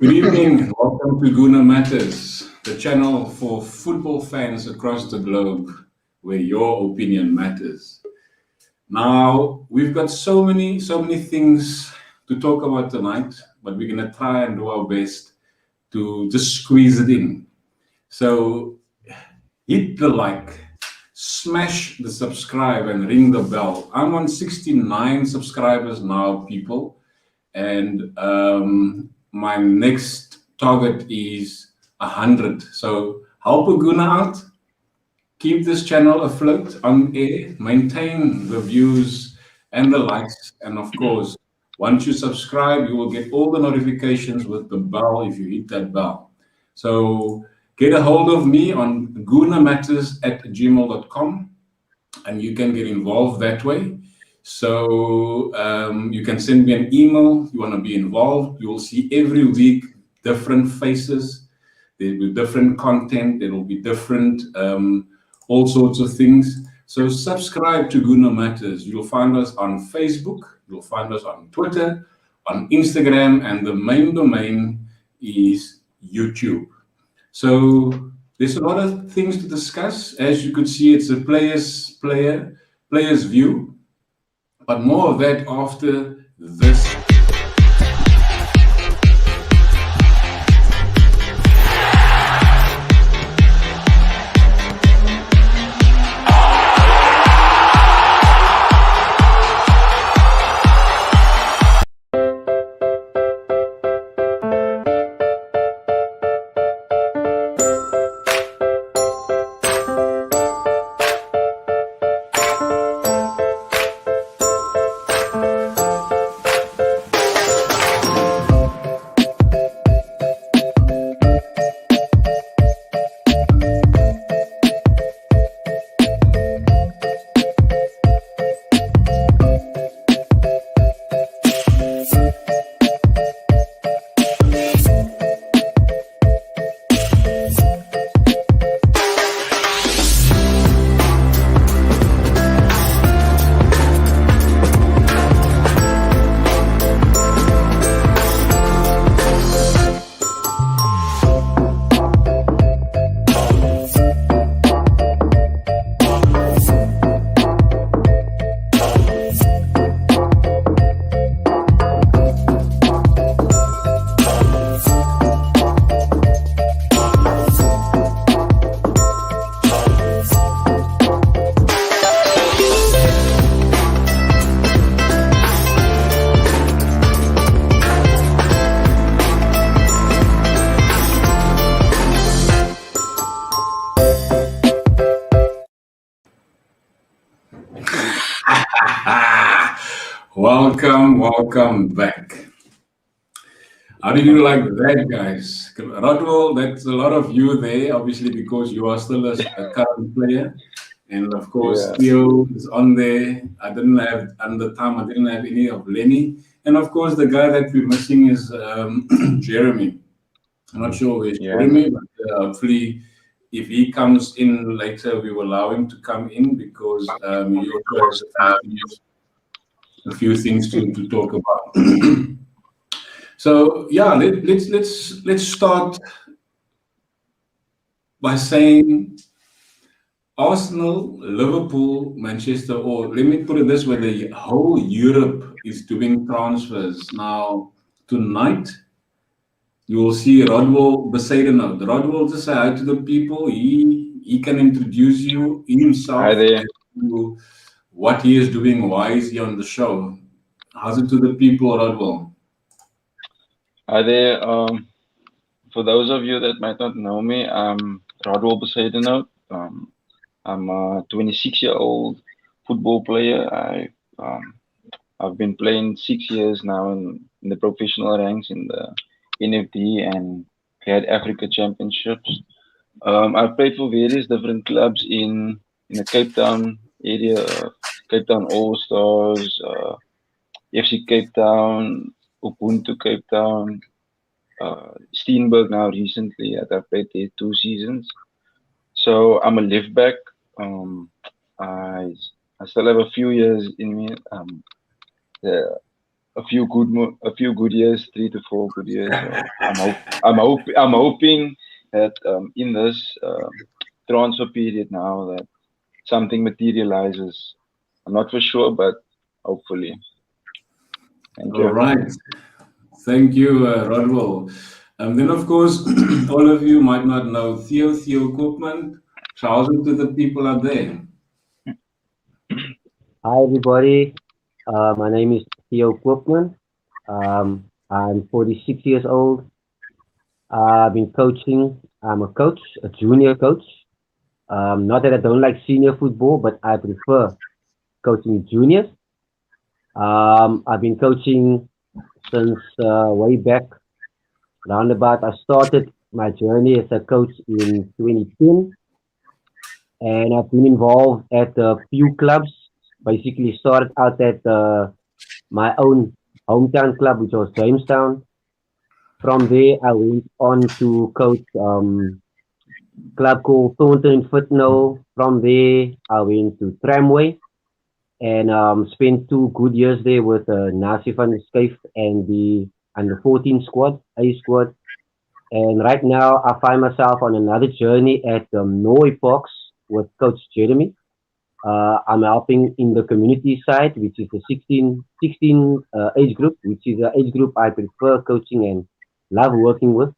Good evening. Welcome to Gooner the channel for football fans across the globe, where your opinion matters. Now, we've got so many things to talk about tonight, but we're gonna try and do our best to just squeeze it in. So, hit the like, smash the subscribe, and ring the bell. I'm on 69 subscribers now, people. And my next target is 100. So help Aguna out, keep this channel afloat on air, maintain the views and the likes, and of course, once you subscribe, you will get all the notifications with the bell if you hit that bell. So get a hold of me on goonermatterz@gmail.com, and you can get involved that way. So you can send me an email. You want to be involved. You will see every week different faces. There will be different content. There will be different all sorts of things. So subscribe to Gooner Matters. You'll find us on Facebook. You'll find us on Twitter, on Instagram, and the main domain is YouTube. So there's a lot of things to discuss. As you could see, it's a player's view, but more of that after this. Welcome back. How did you like that, guys? Rodwell, that's a lot of you there, obviously, because you are still a current player. And of course, Theo is on there. I didn't have, at the time, I didn't have any of Lenny. And of course, the guy that we're missing is Jeremy. I'm not sure where's Jeremy, but hopefully, if he comes in later, we will allow him to come in because he also has a few things to talk about. So yeah, let's start by saying Arsenal, Liverpool, Manchester, or let me put it this way: the whole Europe is doing transfers now. Tonight, you will see Rodwell Besaidenout. Rodwell, just say hi to the people. He can introduce you himself. Hi there. To what he is doing, why is he on the show? How's it to the people, Rodwell? Hi there. For those of you that might not know me, I'm Rodwell Besaidenout. I'm a 26-year-old football player. I've been playing 6 years now in the professional ranks in the NFD and Great Africa Championships. I've played for various different clubs in the Cape Town area, Cape Town All Stars, FC Cape Town, Ubuntu Cape Town, Steenberg now recently. I've played there 2 seasons. So I'm a left back. I still have a few years in me. The a few good years, 3 to 4 good years. So I'm hoping that in this transfer period now that something materializes. I'm not for sure, but hopefully. Thank All you. right. Thank you, Rodwell. Then, of course, all of you might not know Theo Koopman. Shout out to the people out there. Hi, everybody. My name is Theo Koopman. I'm 46 years old. I've been coaching. I'm a coach, a junior coach. Not that I don't like senior football, but I prefer coaching juniors. I've been coaching since way back, roundabout. I started my journey as a coach in 2010, and I've been involved at a few clubs. Basically, started out at my own hometown club, which was Jamestown. From there, I went on to coach club called Thornton Footno. From there, I went to Tramway and spent 2 good years there with Nasif van der Skuyf and the under 14 squad, A squad. And right now, I find myself on another journey at Norway Parks with Coach Jeremy. I'm helping in the community side, which is the 16 age group, which is the age group I prefer coaching and love working with.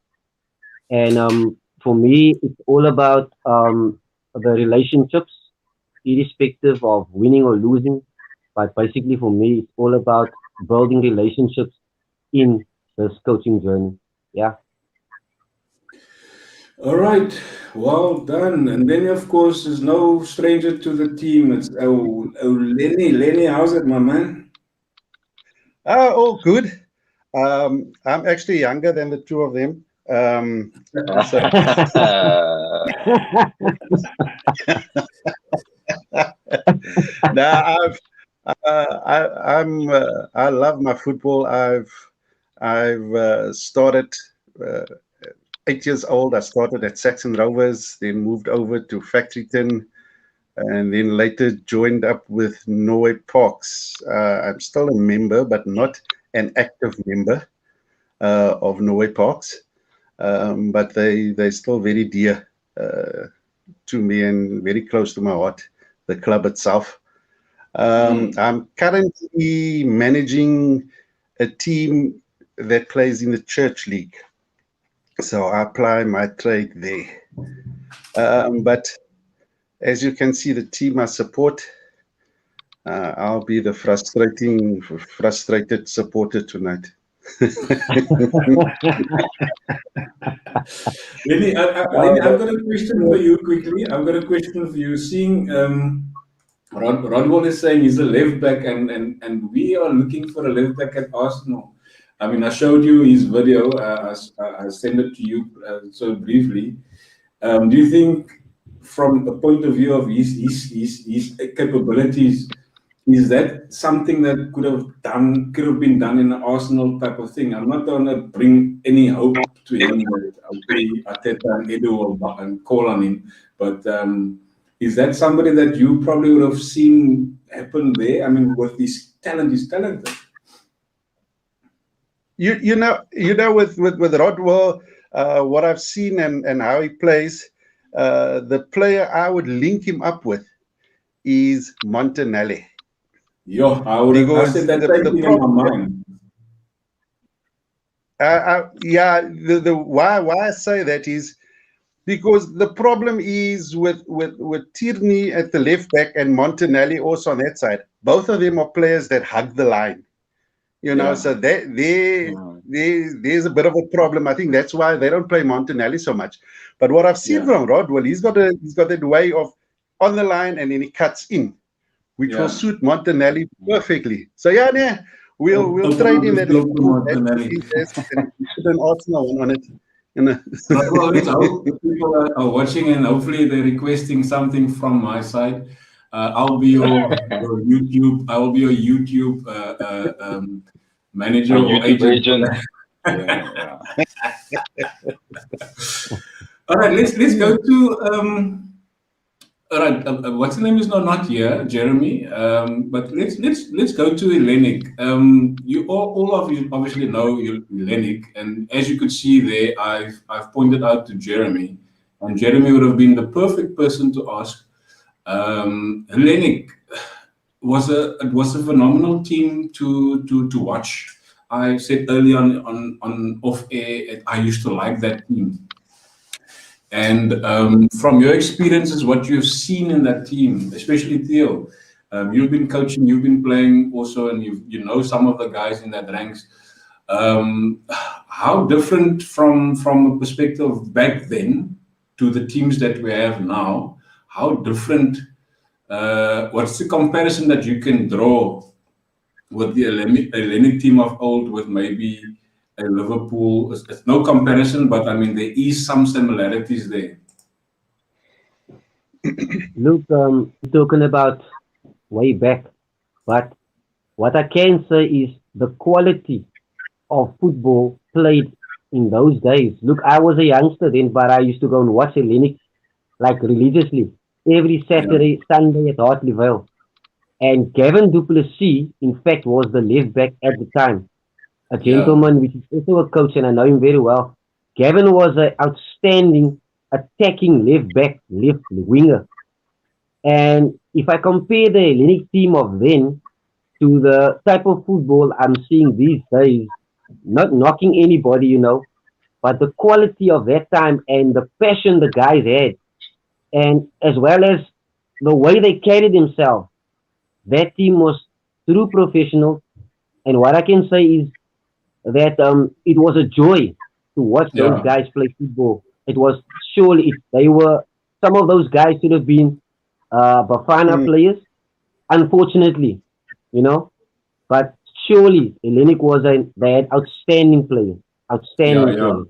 And for me, it's all about the relationships, irrespective of winning or losing. But basically, for me, it's all about building relationships in this coaching journey. Yeah. All right, well done. And then, of course, there's no stranger to the team. It's Lenny. Lenny, how's it, my man? All good. I'm actually younger than the two of them. So now I love my football. I've started 8 years old. I started at Saxon Rovers, then moved over to Factoryton, and then later joined up with Norway Parks. I'm still a member, but not an active member of Norway Parks. But they're still very dear to me and very close to my heart, the club itself. I'm currently managing a team that plays in the church league. So I apply my trade there. But as you can see, the team I support, I'll be the frustrated supporter tonight. Lenny, I've got a question for you quickly. I've got a question for you. Seeing Rodwell is saying he's a left back, and we are looking for a left back at Arsenal. I mean, I showed you his video. I sent it to you so briefly. Do you think, from a point of view of his capabilities, is that something that could have been done in an Arsenal type of thing? I'm not going to bring any hope to him that hopefully Arteta and Edu will call on him, but is that somebody that you probably would have seen happen there? I mean, with his talent, he's talented. You know, with Rodwell, what I've seen and how he plays, the player I would link him up with is Montanelli. Yeah, I said that same thing in my mind. Why I say that is because the problem is with Tierney at the left back and Montanelli also on that side. Both of them are players that hug the line. You know, so there's a bit of a problem. I think that's why they don't play Montanelli so much. But what I've seen from Rodwell, he's got that way of on the line and then he cuts in, which will suit Montanelli perfectly. So we'll trade him that Montanelli and put an Arsenal on it. You know. Well, let's hope people are watching and hopefully they're requesting something from my side. I'll be your YouTube. I will be your YouTube manager or agent. All right, let's go to All right, what's the name is not here, Jeremy. But let's go to Hellenic. You all of you obviously know Hellenic, and as you could see there, I've pointed out to Jeremy, and Jeremy would have been the perfect person to ask. Hellenic was a phenomenal team to watch. I said early on off air, I used to like that team. And from your experiences, what you've seen in that team, especially Theo, you've been coaching, you've been playing also, and you know some of the guys in that ranks. How different from a perspective back then to the teams that we have now? How different? What's the comparison that you can draw with the Hellenic team of old with maybe a Liverpool? It's no comparison, but I mean there is some similarities there. Look, you're talking about way back, but what I can say is the quality of football played in those days. Look, I was a youngster then, but I used to go and watch Hellenic like religiously every Yeah, Saturday, Sunday at Hartley Vale. And Gavin Duplessis, in fact, was the left back at the time, a yeah, gentleman which is also a coach, and I know him very well. Gavin was an outstanding attacking left back, left winger. And if I compare the Hellenic team of then to the type of football I'm seeing these days, not knocking anybody, but the quality of that time and the passion the guys had, and as well as the way they carried themselves, that team was true professional. And what I can say is that it was a joy to watch those yeah. guys play football. It was surely they were some of those guys should have been Bafana Mm. players, unfortunately, you know. But surely Hellenic was they had outstanding players, Yeah, outstanding yeah. players.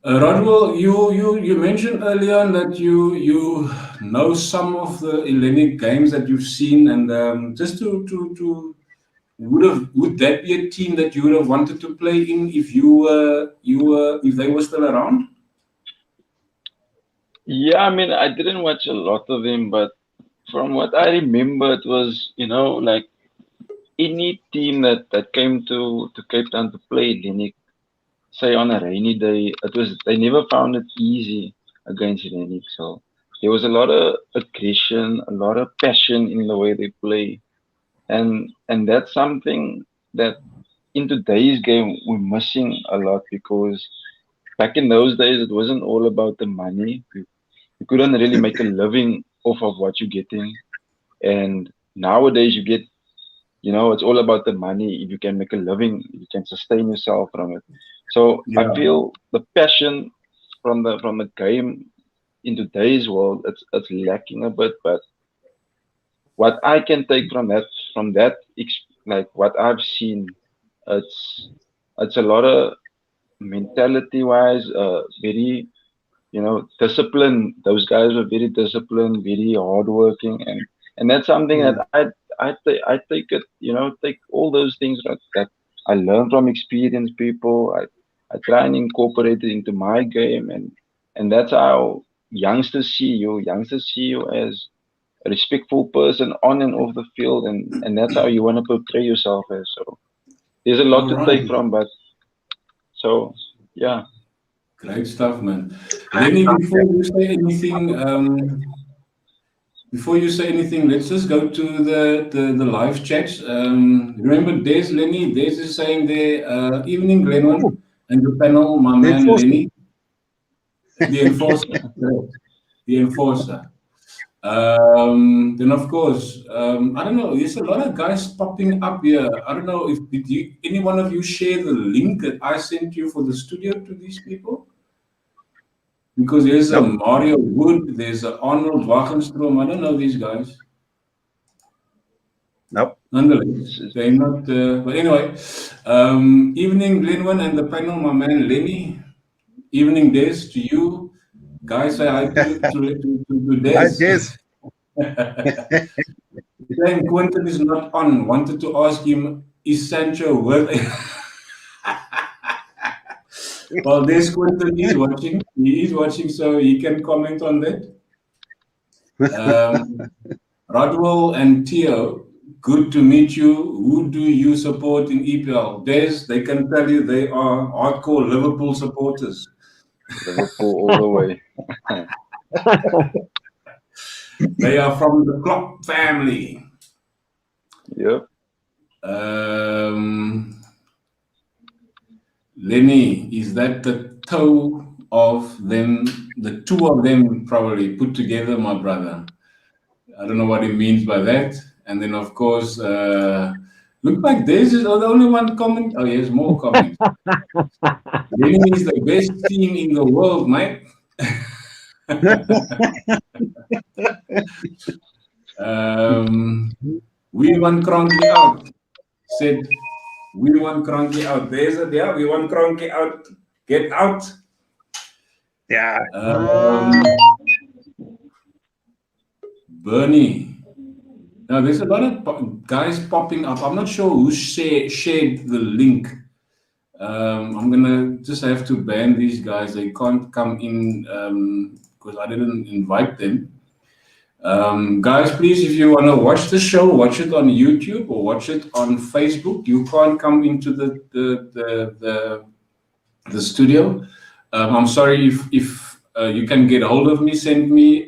Rodwell, you mentioned earlier on that you know some of the Hellenic games that you've seen, and just to would that be a team that you would have wanted to play in if you were if they were still around? Yeah, I mean, I didn't watch a lot of them, but from what I remember, it was, like any team that came to Cape Town to play Linux, say on a rainy day, they never found it easy against Linux. So there was a lot of aggression, a lot of passion in the way they play, and that's something that in today's game we're missing a lot because back in those days it wasn't all about the money. You couldn't really make a living off of what you're getting, and nowadays it's all about the money. If you can make a living, you can sustain yourself from it. So I Yeah, feel the passion from the game in today's world, it's lacking a bit. But what I can take like what I've seen, it's it's a lot of mentality wise, very discipline. Those guys were very disciplined, very hardworking, and that's something that Mm. I take it, take all those things that I learn from experienced people. I try and incorporate it into my game, and that's how youngsters see you. Youngsters see you as a respectful person on and off the field, and that's how you want to portray yourself as. So there's a lot all to take right. from, but so yeah. Great stuff, man. Lenny, before you say anything, let's just go to the live chats. Remember Des, Lenny? Des is saying there, evening, Oh, Glenwin, and the panel, my the man enforcer. Lenny, the enforcer. Correct. The enforcer. Then of course, I don't know. There's a lot of guys popping up here. I don't know if did you, any one of you share the link that I sent you for the studio to these people? Because there's a Nope, Mario Wood, there's a Arnold Wagenstrom. I don't know these guys. nope. Nonetheless, It's- they're not. But anyway, evening, Glenwin and the panel, my man Lenny. Evening, Des, to you. Guys, say hi to I Des. guess. Saying Quentin is not on. Wanted to ask him, is Sancho worth it? Well, this Quentin is watching. He is watching, so he can comment on that. Rodwell and Theo, good to meet you. Who do you support in EPL? They can tell you they are hardcore Liverpool supporters. Liverpool all the way. They are from the Klopp family. Yep. Lenny, is that the toe of them, the two of them probably put together, my brother? I don't know what he means by that. And then, of course, look like this is the only one comment. Oh, yes, more comments. Lenny is the best team in the world, mate. We want Cronky out. Said, we want Cronky out. There's a, yeah, we want Cronky out. Get out. Yeah. Bernie. Now, there's a lot of guys popping up. I'm not sure who shared the link. I'm going to just have to ban these guys. They can't come in because I didn't invite them. Guys, please, if you want to watch the show, watch it on YouTube or watch it on Facebook. You can't come into the studio. I'm sorry if you can get hold of me. Send me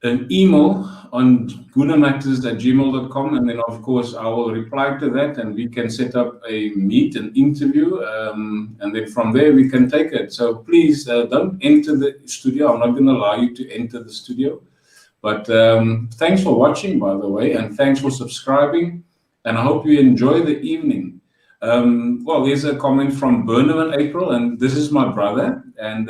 an email on goonermatterz@gmail.com, and then of course I will reply to that, and we can set up a meet and interview, and then from there we can take it. So please don't enter the studio. I'm not going to allow you to enter the studio. But thanks for watching, by the way, and thanks for subscribing, and I hope you enjoy the evening. Well, there's a comment from Burnham and April, and this is my brother, and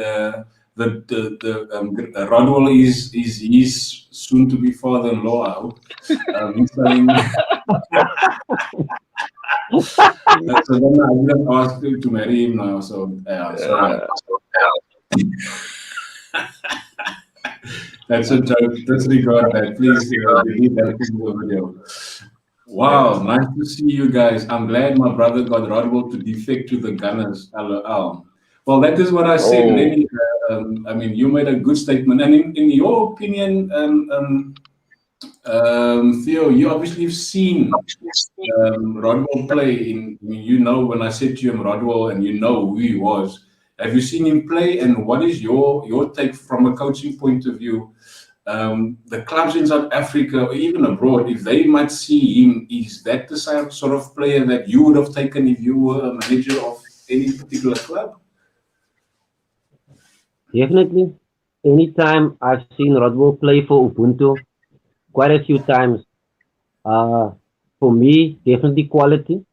Rodwell is his soon-to-be father-in-law. I hope. He's saying, so then I didn't ask you to marry him now. So sorry. That's a joke. Disregard that, please. Delete that in the video. Wow, nice to see you guys. I'm glad my brother got Rodwell to defect to the Gunners. LOL. Well, that is what I said, Lenny. I mean, you made a good statement. And in your opinion, Theo, you obviously have seen Rodwell play. You know, when I said to him Rodwell, and you know who he was. Have you seen him play? And what is your take from a coaching point of view? The clubs in South Africa or even abroad, if they might see him, is that the sort of player that you would have taken if you were a manager of any particular club? Definitely. Anytime I've seen Rodwell play for Ubuntu, quite a few times. For me, definitely quality.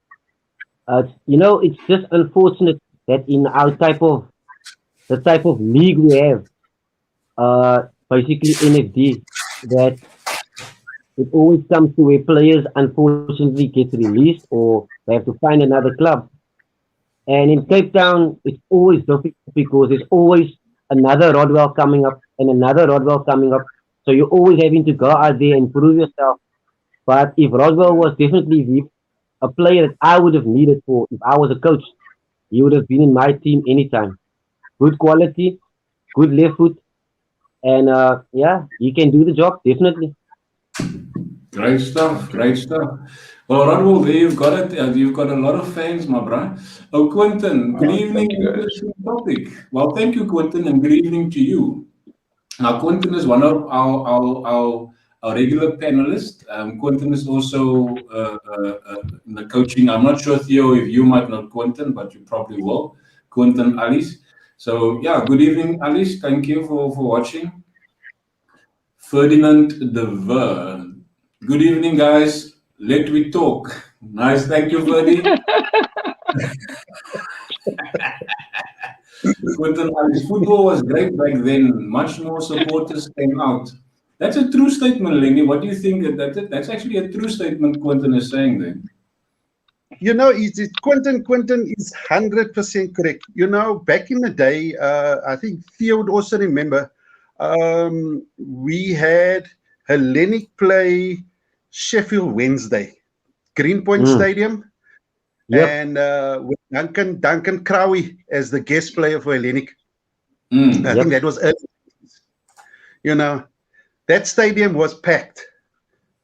It's just unfortunate that in the type of league we have, basically NFD, that it always comes to where players unfortunately get released or they have to find another club. And in Cape Town, it's always difficult because there's always another Rodwell coming up and another Rodwell coming up. So you're always having to go out there and prove yourself. But if Rodwell was definitely a player that I would have needed for, if I was a coach, he would have been in my team anytime. Good quality, good left foot, and yeah, he can do the job, definitely. Great stuff, great stuff. Well, Rodwell, there you've got it. You've got a lot of fans, my bro. Oh, Quentin, good evening. Interesting topic. Well, thank you, Quentin, and good evening to you. Now, Quentin is one of our regular panelists. Quentin is also in the coaching. I'm not sure, Theo, if you might know Quentin, but you probably will. Quentin Alice. So, yeah, good evening, Alice. Thank you for watching. Ferdinand de Ver. Good evening, guys. Let we talk. Nice. Thank you, Ferdy. Quentin Alice. Football was great back then. Much more supporters came out. That's a true statement, Lenny. What do you think? That's actually a true statement Quentin is saying there. Quentin is 100% correct. Back in the day, I think Theo would also remember, we had Hellenic play Sheffield Wednesday, Greenpoint Stadium, and with Duncan Crowley as the guest player for Hellenic. I think that was early. that stadium was packed.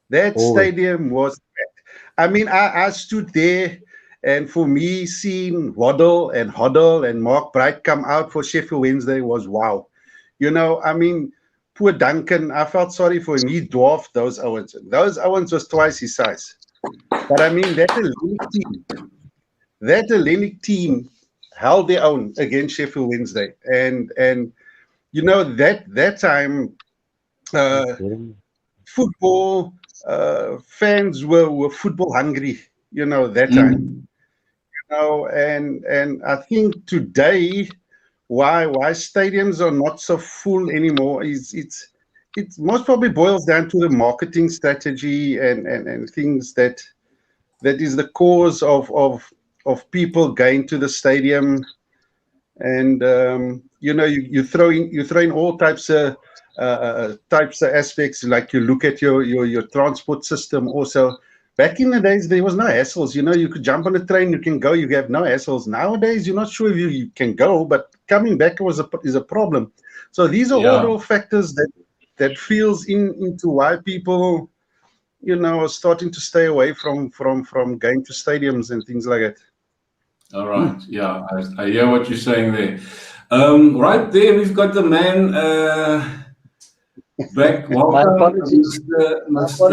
That Always. stadium was packed. I mean, I stood there, and for me, seeing Waddle and Hoddle and Mark Bright come out for Sheffield Wednesday was wow. You know, I mean, poor Duncan, I felt sorry for him. He dwarfed those Owens. Those Owens was twice his size. But I mean, that Hellenic team held their own against Sheffield Wednesday. And you know, that time, football fans were football hungry, you know, that time. Mm. You know, and I think today why stadiums are not so full anymore is it most probably boils down to the marketing strategy and things that is the cause of people going to the stadium. And you know, you throw in all types of aspects, like you look at your transport system also. Back in the days, there was no hassles. You know, you could jump on a train, you can go, you have no hassles. Nowadays, you're not sure if you can go, but coming back is a problem. So these are Yeah. all factors that feels into why people, you know, are starting to stay away from going to stadiums and things like that. All right. Yeah, I hear what you're saying there. Right there, we've got the man back. My Welcome, apologies. Mr.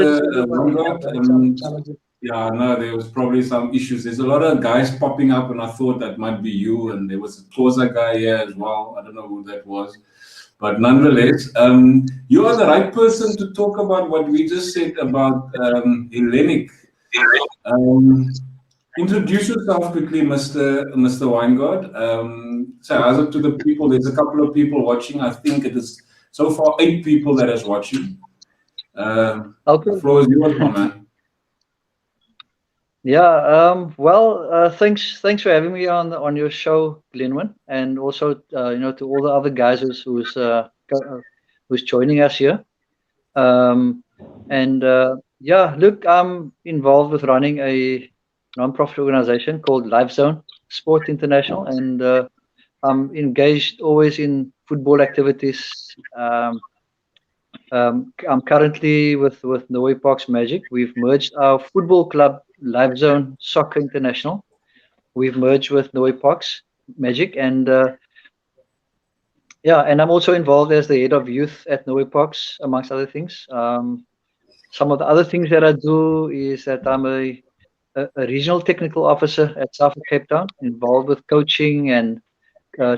Everybody. Wangard. Yeah, no, there was probably some issues. There's a lot of guys popping up, and I thought that might be you. And there was a Toza guy here as well. I don't know who that was. But nonetheless, you are the right person to talk about what we just said about Hellenic. Introduce yourself quickly, Mr. Weingart. Say hello to the people. There's a couple of people watching. I think it is so far 8 people that is watching. The Okay. floor is yours, my man. Yeah. Well, thanks for having me on your show, Glenwyn, and also you know, to all the other guys who's joining us here. And yeah, look, I'm involved with running a non-profit organization called Life Zone Sport International, and I'm engaged always in football activities. I'm currently with Norway Parks Magic. We've merged our football club, Life Zone Soccer International. We've merged with Norway Parks Magic, and yeah, and I'm also involved as the head of youth at Norway Parks, amongst other things. Some of the other things that I do is that I'm a regional technical officer at South of Cape Town, involved with coaching and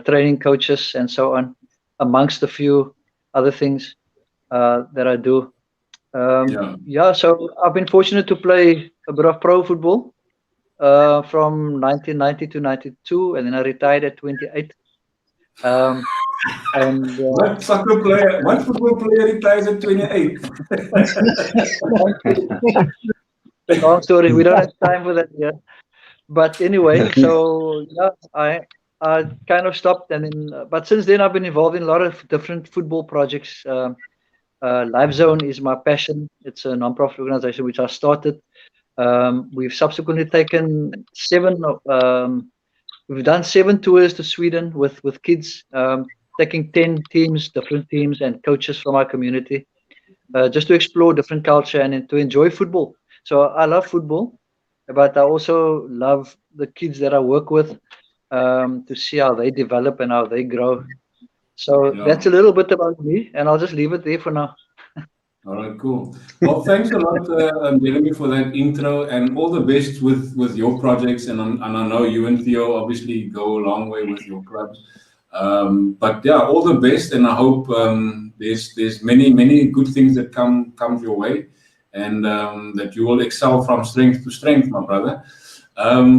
training coaches and so on, amongst a few other things that I do. Yeah, so I've been fortunate to play a bit of pro football from 1990 to 92, and then I retired at 28. And What football player retires at 28? long story, we don't have time for that here. But anyway, so yeah, I kind of stopped, and then but since then I've been involved in a lot of different football projects. Live Zone is my passion. It's a non-profit organization which I started. We've subsequently taken we've done 7 tours to Sweden with kids, taking 10 teams, different teams, and coaches from our community, just to explore different culture and to enjoy football. So I love football, but I also love the kids that I work with, to see how they develop and how they grow. So that's a little bit about me, and I'll just leave it there for now. All right, cool. Well, thanks a lot, Jeremy, for that intro, and all the best with your projects. And I know you and Theo obviously go a long way with your clubs. But yeah, all the best, and I hope there's many good things that come your way, and that you will excel from strength to strength, my brother.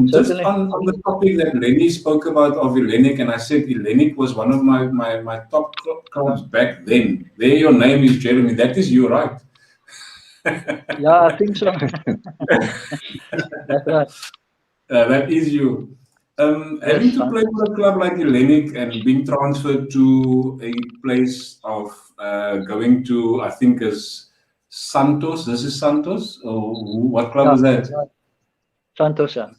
Just on the topic that Lenny spoke about of Hellenic, and I said Hellenic was one of my top clubs back then. There, your name is Jeremy. That is you, right? Yeah, I think so. That's right. That is you. Having to play for a club like Hellenic and being transferred to a place of going to, I think, is Santos. This is Santos? Or what club is that? Santos, yeah.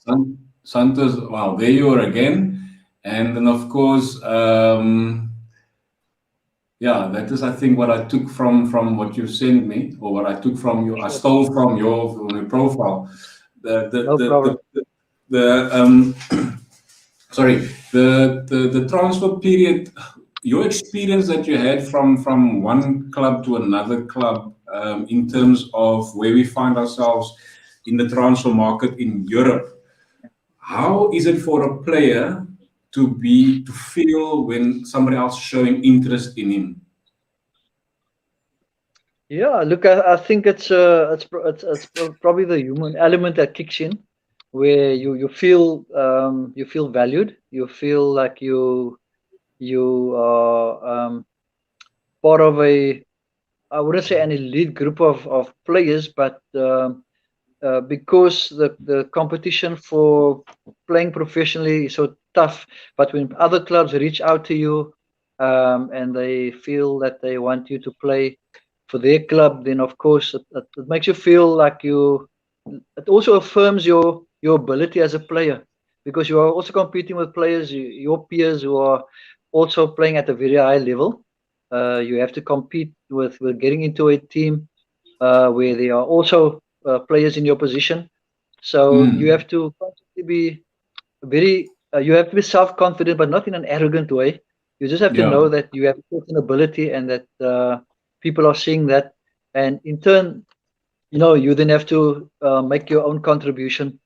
Santos, wow, there you are again. And then, of course, yeah, that is, I think, what I took from what you sent me, or what I took from you. I stole from your profile. No problem. The sorry, the transfer period, your experience that you had from one club to another club, in terms of where we find ourselves in the transfer market in Europe. How is it for a player to feel when somebody else showing interest in him? Yeah, look, I think it's probably the human element that kicks in, where you feel valued, you feel like you are part of a, I wouldn't say an elite group of players, but because the competition for playing professionally is so tough. But when other clubs reach out to you, and they feel that they want you to play for their club, then of course it makes you feel like you. It also affirms your ability as a player, because you are also competing with players, your peers who are also playing at a very high level. You have to compete with getting into a team where there are also players in your position. So you have to constantly be very, you have to be self-confident, but not in an arrogant way. You just have to Yeah, know that you have a certain ability, and that people are seeing that. And in turn, you then have to make your own contribution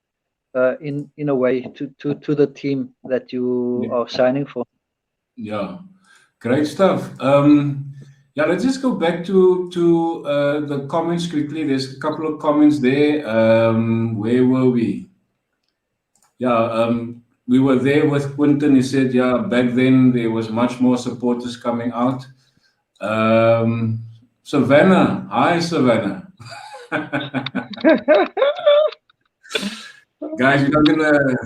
in a way to the team that you are signing for. yeah, great stuff. Yeah, let's just go back to the comments quickly. There's a couple of comments there. Where were we? Yeah, we were there with Quinton. He said, yeah, back then there was much more supporters coming out. Savannah, hi Savannah. Guys, we're not gonna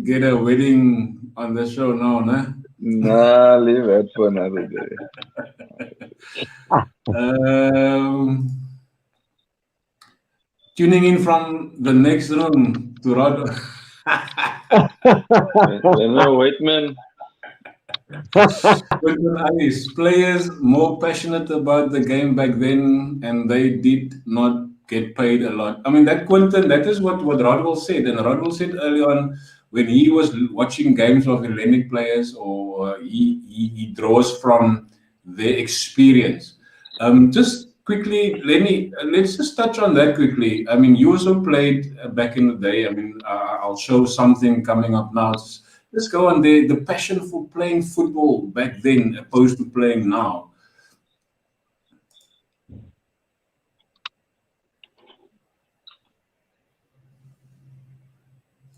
get a wedding on the show now, no? Nah, leave that for another day. Tuning in from the next room to Rod. No, wait, man. Quinton Alice, players more passionate about the game back then, and they did not get paid a lot. I mean, that Quinton, that is what Rodwell said. And Rodwell said early on, when he was watching games of Hellenic players, or he draws from their experience. Just quickly, Lenny, let's just touch on that quickly. I mean, you also played back in the day. I mean, I'll show something coming up now. Let's go on the passion for playing football back then opposed to playing now.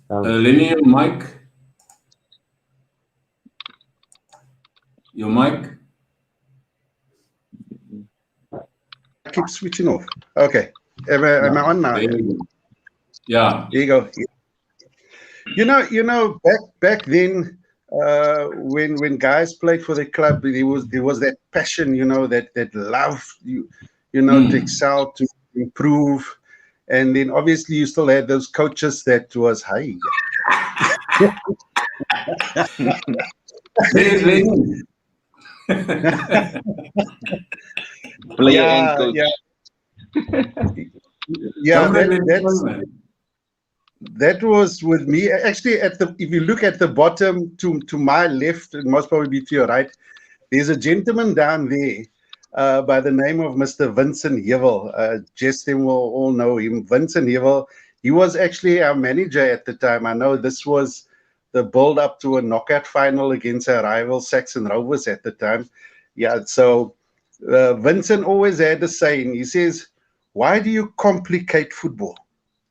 Lenny, your mic. Your mic. Keep switching off. Okay. Am I on now? There you go. Yeah. Here you go. Back then, when guys played for the club, there was that passion, that love, to excel, to improve, and then obviously you still had those coaches that was high. There's Lenny. Player and coach. That was with me. Actually, if you look at the bottom to my left, it must probably be to your right, there's a gentleman down there by the name of Mr. Vincent Hevel. Just them will all know him. Vincent Hevel. He was actually our manager at the time. I know this was the build-up to a knockout final against our rival Saxon Rovers at the time. Yeah, so Vincent always had a saying. He says, "Why do you complicate football?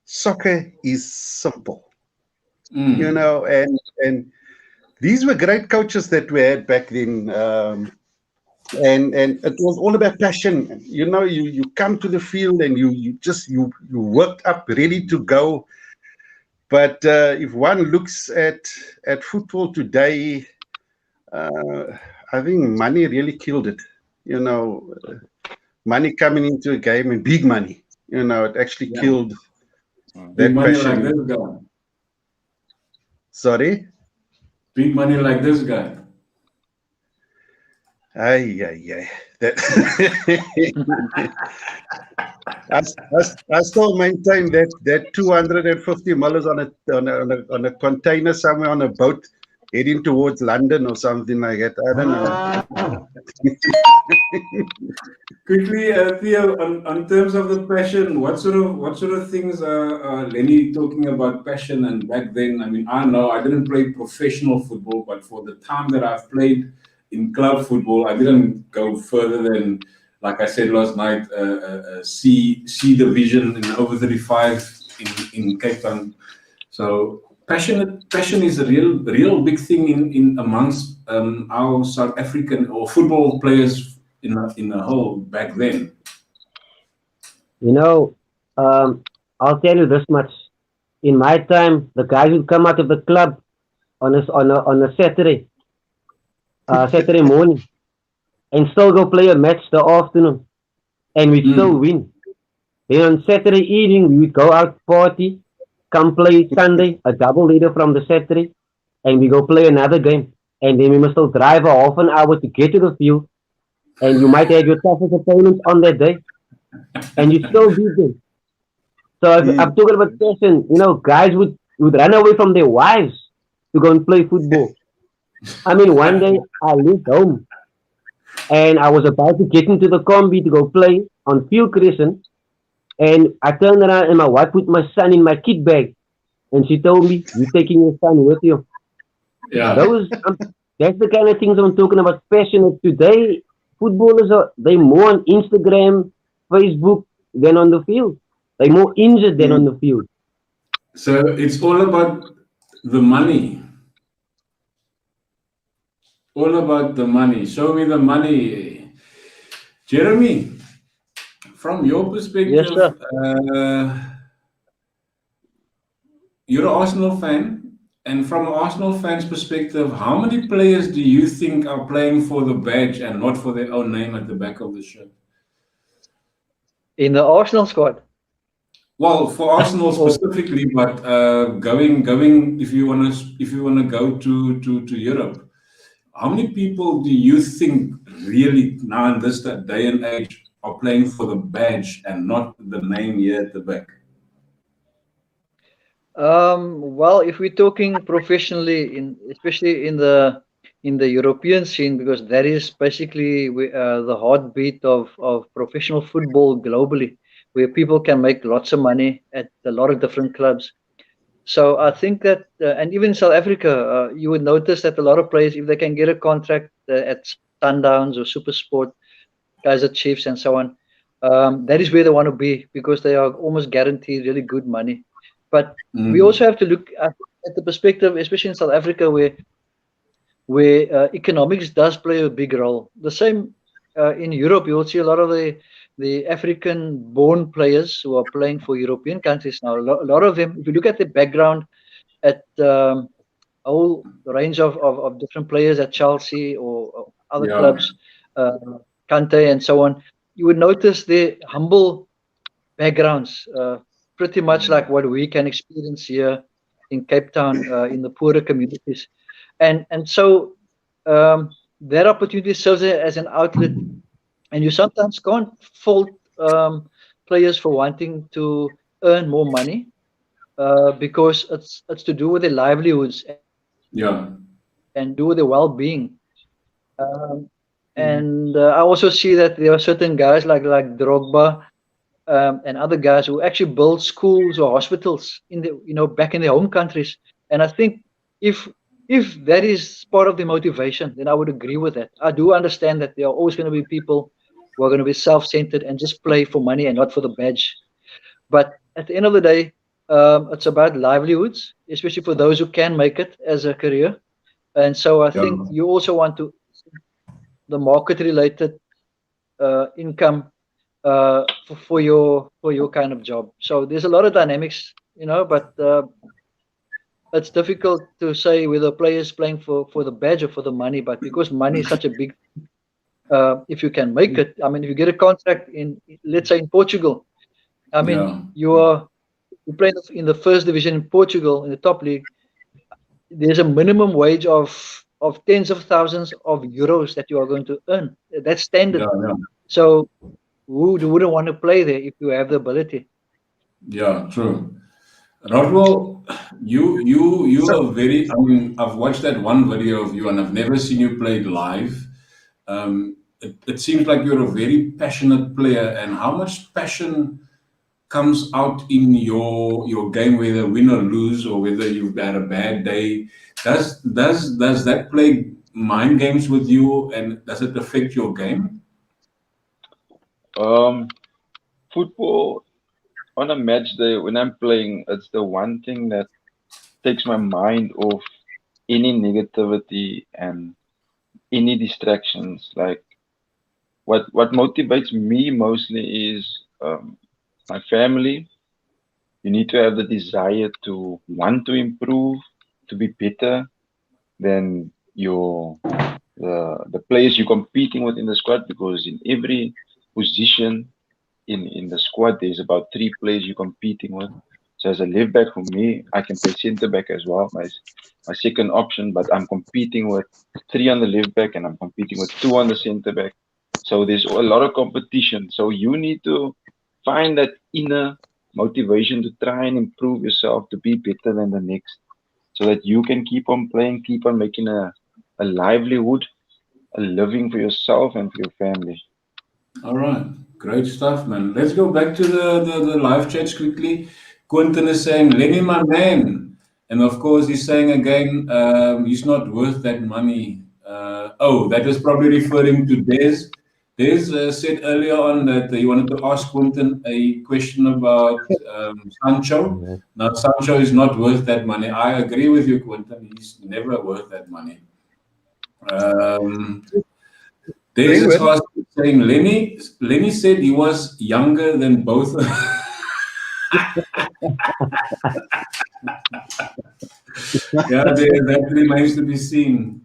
Soccer is simple." And these were great coaches that we had back then. And it was all about passion. You come to the field and you worked up ready to go. But if one looks at football today, I think money really killed it. Money coming into a game, and big money. It actually killed big money passion. like this guy. Sorry? Big money like this guy. Ay, ay, ay. That I still maintain that 250 mullahs on a container somewhere on a boat heading towards London or something like that. I don't know. Quickly, Theo, on terms of the passion, what sort of things are Lenny talking about passion? And back then, I mean, I know I didn't play professional football, but for the time that I've played in club football, I didn't go further than, like I said last night, C division in over 35 in Cape Town. So passion is a real big thing in amongst our South African or football players in the whole back then. You know, I'll tell you this much. In my time, the guys would come out of the club on a Saturday morning, and still go play a match the afternoon, and we still win. Then on Saturday evening, we would go out party, come play Sunday, a double leader from the Saturday, and we go play another game. And then we must still drive a half an hour to get to the field, and you might have your toughest opponents on that day, and you still beat them. So if I'm talking about passion, guys would run away from their wives to go and play football. I mean, one day I left home and I was about to get into the combi to go play on Field Crescent, and I turned around and my wife put my son in my kit bag, and she told me, "You're taking your son with you." Yeah. That's the kind of things I'm talking about. Passionate today, footballers they more on Instagram, Facebook than on the field. They're more injured than on the field. So it's all about the money. All about the money. Show me the money. Jeremy, from your perspective, Yes, sir. You're an Arsenal fan, and from an Arsenal fan's perspective, how many players do you think are playing for the badge and not for their own name at the back of the shirt? In the Arsenal squad. Well, for Arsenal specifically, but going if you wanna go to Europe, how many people do you think really now in this day and age are playing for the badge and not the name here at the back? Well, if we're talking professionally, especially in the European scene, because that is basically the heartbeat of professional football globally, where people can make lots of money at a lot of different clubs. So I think that, and even in South Africa, you would notice that a lot of players, if they can get a contract at Sundowns or SuperSport, Kaizer Chiefs, and so on, that is where they want to be, because they are almost guaranteed really good money. But we also have to look at the perspective, especially in South Africa, where economics does play a big role. The same in Europe, you will see a lot of the African-born players who are playing for European countries now. A lot of them, if you look at the background at a whole range of different players at Chelsea or other clubs, Kante and so on, you would notice their humble backgrounds, pretty much like what we can experience here in Cape Town, in the poorer communities. And so that opportunity serves as an outlet, and you sometimes can't fault players for wanting to earn more money, because it's to do with their livelihoods and do with their well-being. And I also see that there are certain guys like Drogba and other guys who actually build schools or hospitals in the back in their home countries. And I think if that is part of the motivation, then I would agree with that. I do understand that there are always going to be people who are going to be self-centered and just play for money and not for the badge. But at the end of the day, it's about livelihoods, especially for those who can make it as a career. And so I think you also want to the market-related income for your kind of job. So there's a lot of dynamics, but it's difficult to say whether a player is playing for the badge or for the money. But because money is such a big, if you can make it, I mean, if you get a contract let's say in Portugal, I mean, you play in the first division in Portugal in the top league. There's a minimum wage of of tens of thousands of euros that you are going to earn. That's standard. Yeah. So who wouldn't want to play there if you have the ability? Yeah, true. Rodwell, you So, are very. I mean, I've watched that one video of you, and I've never seen you play live. It seems like you're a very passionate player, and how much passion comes out in your game, whether win or lose, or whether you've had a bad day. Does that play mind games with you, and does it affect your game? Football on a match day when I'm playing, it's the one thing that takes my mind off any negativity and any distractions. Like what motivates me mostly is my family. You need to have the desire to want to improve, to be better than the players you're competing with in the squad, because in every position in the squad there's about three players you're competing with. So as a left back for me, I can play centre back as well, my second option, but I'm competing with three on the left back and I'm competing with two on the centre back. So there's a lot of competition. So you need to find that inner motivation to try and improve yourself to be better than the next, so that you can keep on playing, keep on making a livelihood, a living for yourself and for your family. All right, great stuff, man. Let's go back to the live chats quickly. Quentin is saying, Lenny, my man. And of course, he's saying again, he's not worth that money. Oh, that was probably referring to Des. Des said earlier on that he wanted to ask Quentin a question about Sancho. Yeah. Now, Sancho is not worth that money. I agree with you, Quentin. He's never worth that money. Um, There's agree this with. house saying Lenny said he was younger than both. Yeah, that remains to be seen.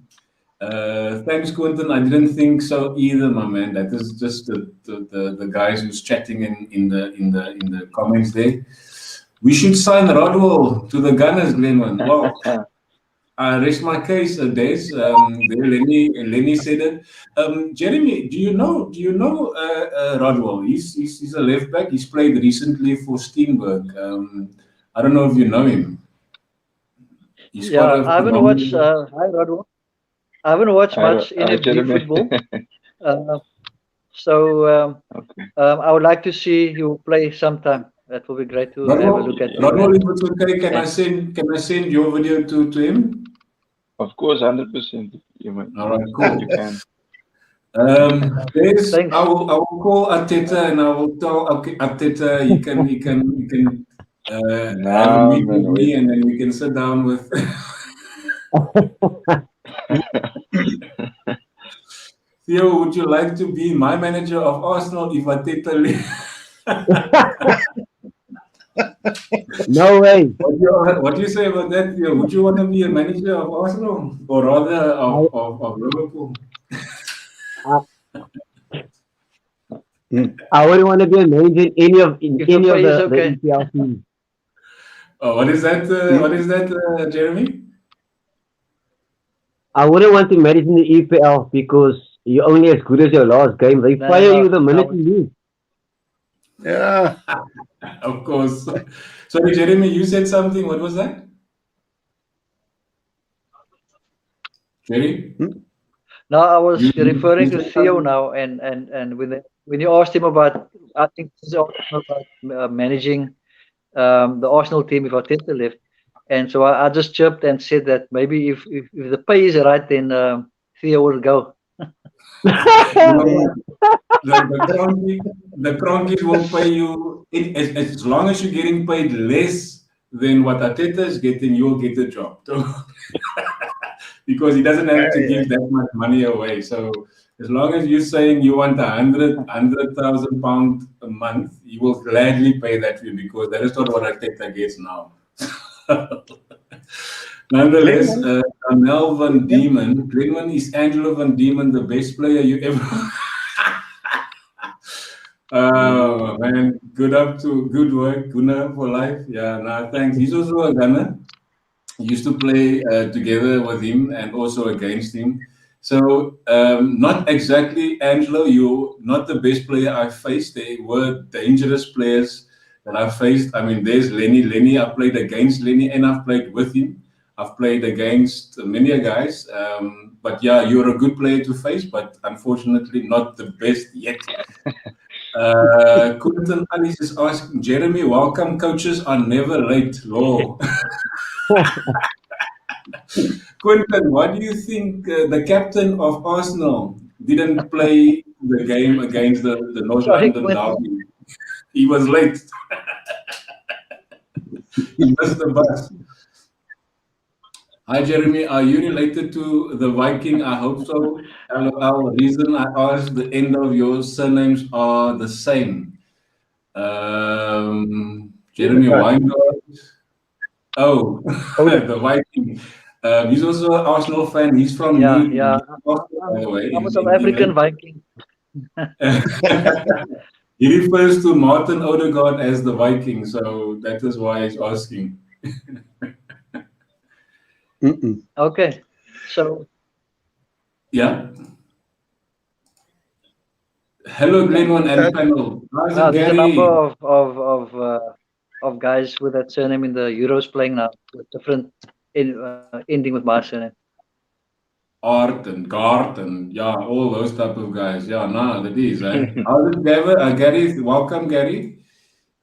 Thanks, Quentin. I didn't think so either, my man. That is just the guys who's chatting in the comments there. We should sign Rodwell to the Gunners, Glenman. Well, I rest my case, Des. There, Lenny said it. Jeremy, do you know Rodwell? He's a left back. He's played recently for Steenberg. I don't know if you know him. He's quite Yeah, a I haven't watched. phenomenal. Hi, Rodwell. I haven't watched much NFD Jeremy. football. Uh, so Okay. I would like to see you play sometime. That will be great to have a Rodwell, look at you. Rodwell, And, if it's okay, can I send your video to him? Of course, 100%. You might, All right, cool. you can. There's, thanks. I will call Ateta and I will tell Ateta he can have a Nah, meet with man, me, wait. and then we can sit down with. Theo, would you like to be my manager of Arsenal if Ateta leaves? No way. What do you say about that, Theo? Would you want to be a manager of Arsenal or rather of Liverpool? I wouldn't want to be a manager in If the any of pay is the okay. EPL teams. Oh, what is that? What is that, Jeremy? I wouldn't want to manage in the EPL because you're only as good as your last game. They No, fire no, you the minute no. you lose. Yeah. Of course. Sorry, Jeremy, you said something. What was that? Jerry? No, I was You referring to said Theo something? now, and when you asked him about, I think this is also about managing the Arsenal team if Arteta left, and so I just chirped and said that maybe if the pay is right, then Theo will go. You know what? The Cronkies will pay you as long as you're getting paid less than what Ateta is getting, you'll get the job. Because he doesn't have to give that much money away. So as long as you're saying you want 100,000 pounds a month, he will gladly pay that for you because that is not what Ateta gets now. Nonetheless, Anel van Diemen, Glenman, is Angelo van Diemen the best player you ever? Oh man, good work, Gooner for life. Yeah, nah, thanks. He's also a gunner. used to play together with him and also against him. So not exactly, Angelo, you're not the best player I faced. They were dangerous players that I faced. I mean, there's Lenny. Lenny, I played against Lenny and I've played with him. I've played against many guys. But yeah, you're a good player to face, but unfortunately not the best yet. Quentin Alice is asking, Jeremy, welcome. Coaches are never late. Law. Quentin, what do you think the captain of Arsenal didn't play the game against the North Sorry, London Quentin. Derby? He was late. He missed the bus. Hi, Jeremy. Are you related to the Viking? I hope so. LOL. Reason I asked, the end of your surnames are the same. Jeremy Odegaard. Weingart. Oh, Odegaard. the Viking. He's also an Arsenal fan. He's from Yeah, yeah. Newcastle, by the way, I'm a in South African England. Viking. He refers to Martin Odegaard as the Viking, so that is why he's asking. Okay, so Yeah. Hello, Glenwan and panel. How's it, there's a number Gary? of guys with that surname in the Euros playing now, with different ending with my surname. Arten, Garten, yeah, all those type of guys. Yeah, no, that is, eh? How's it, Gary? Welcome, Gary.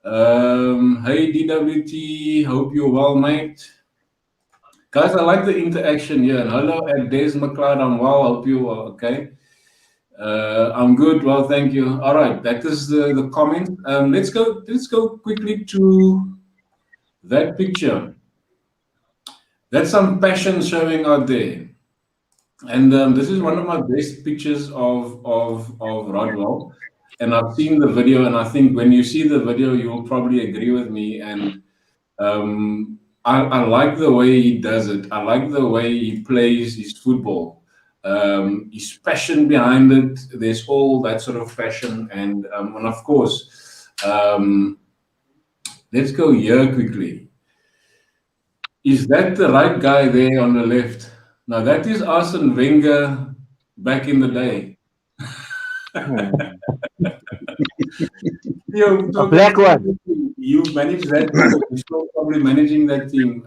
Hey, DWT, hope you're well, mate. Guys, I like the interaction here. And hello, at Des McLeod, I'm well. Hope you are okay. I'm good. Well, thank you. All right, that is the comment. Let's go quickly to that picture. That's some passion showing out there. And this is one of my best pictures of Rodwell. And I've seen the video, and I think when you see the video, you'll probably agree with me. And I like the way he does it. I like the way he plays his football. His passion behind it. There's all that sort of passion, and of course, let's go here quickly. Is that the right guy there on the left? Now that is Arsene Wenger back in the day. A black one. You manage that team. You're still probably managing that team.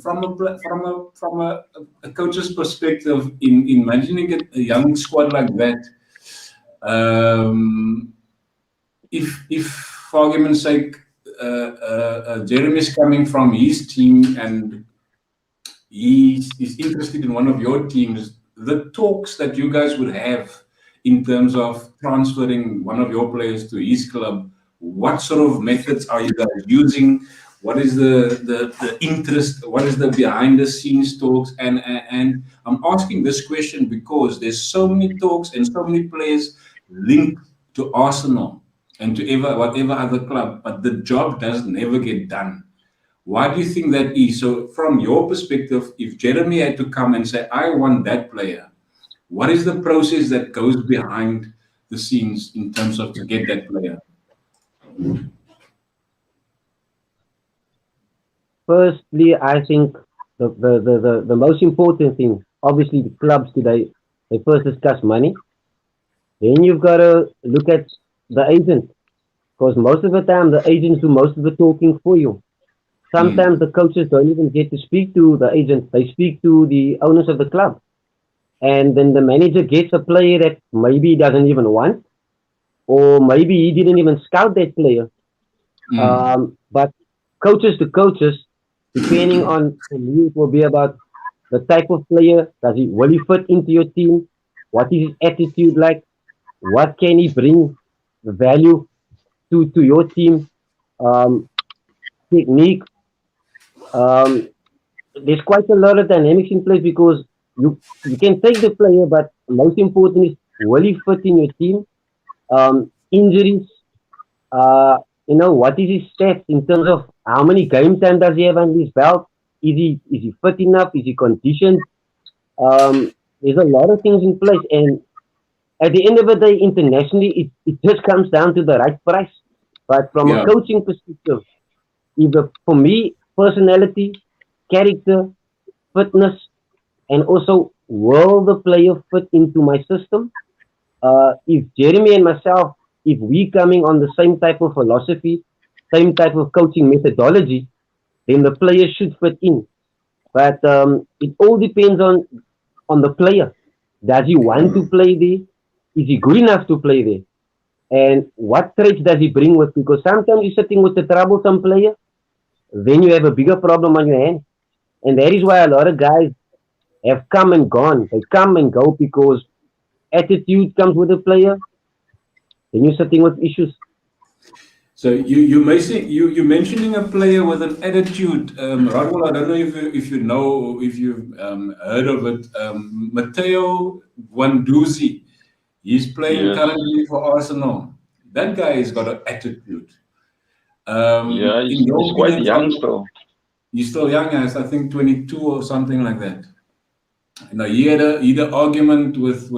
From a coach's perspective, in managing a young squad like that, if for argument's sake, Jeremy's coming from his team and he is interested in one of your teams, the talks that you guys would have in terms of transferring one of your players to his club, what sort of methods are you guys using? What is the interest? What is the behind the scenes talks? And I'm asking this question because there's so many talks and so many players linked to Arsenal and to whatever other club, but the job does never get done. Why do you think that is? So from your perspective, if Jeremy had to come and say, I want that player, what is the process that goes behind the scenes in terms of to get that player? Firstly, I think the most important thing, obviously the clubs today, they first discuss money. Then you've got to look at the agent, because most of the time the agents do most of the talking for you. Sometimes the coaches don't even get to speak to the agent. They speak to the owners of the club. And then the manager gets a player that maybe he doesn't even want, or maybe he didn't even scout that player. But coaches to coaches, depending on, for me, it will be about the type of player. Will he fit into your team? What is his attitude like? What can he bring value to your team? Technique. There's quite a lot of dynamics in place because you can take the player, but most important is, will he fit in your team? Injuries. What is his stats in terms of how many game time does he have on his belt? Is he fit enough? Is he conditioned? There's a lot of things in place, and at the end of the day, internationally, it just comes down to the right price. But from a coaching perspective, for me, personality, character, fitness, and also will the player fit into my system? If Jeremy and myself, if we coming on the same type of philosophy, same type of coaching methodology, then the player should fit in. But it all depends on the player. Does he want to play there? Is he good enough to play there? And what traits does he bring with? Because sometimes you're sitting with a troublesome player, then you have a bigger problem on your hands. And that is why a lot of guys have come and gone. They come and go because attitude comes with the player. Then you're sitting with issues. So you mentioning a player with an attitude, Rodwell. I don't know if you know, if you've heard of it. Matteo Guendouzi. He's playing Yes. currently for Arsenal. That guy has got an attitude. Yeah, In he's your quite opinion, young still. he's still young, as I think 22 or something like that. Now he had an argument with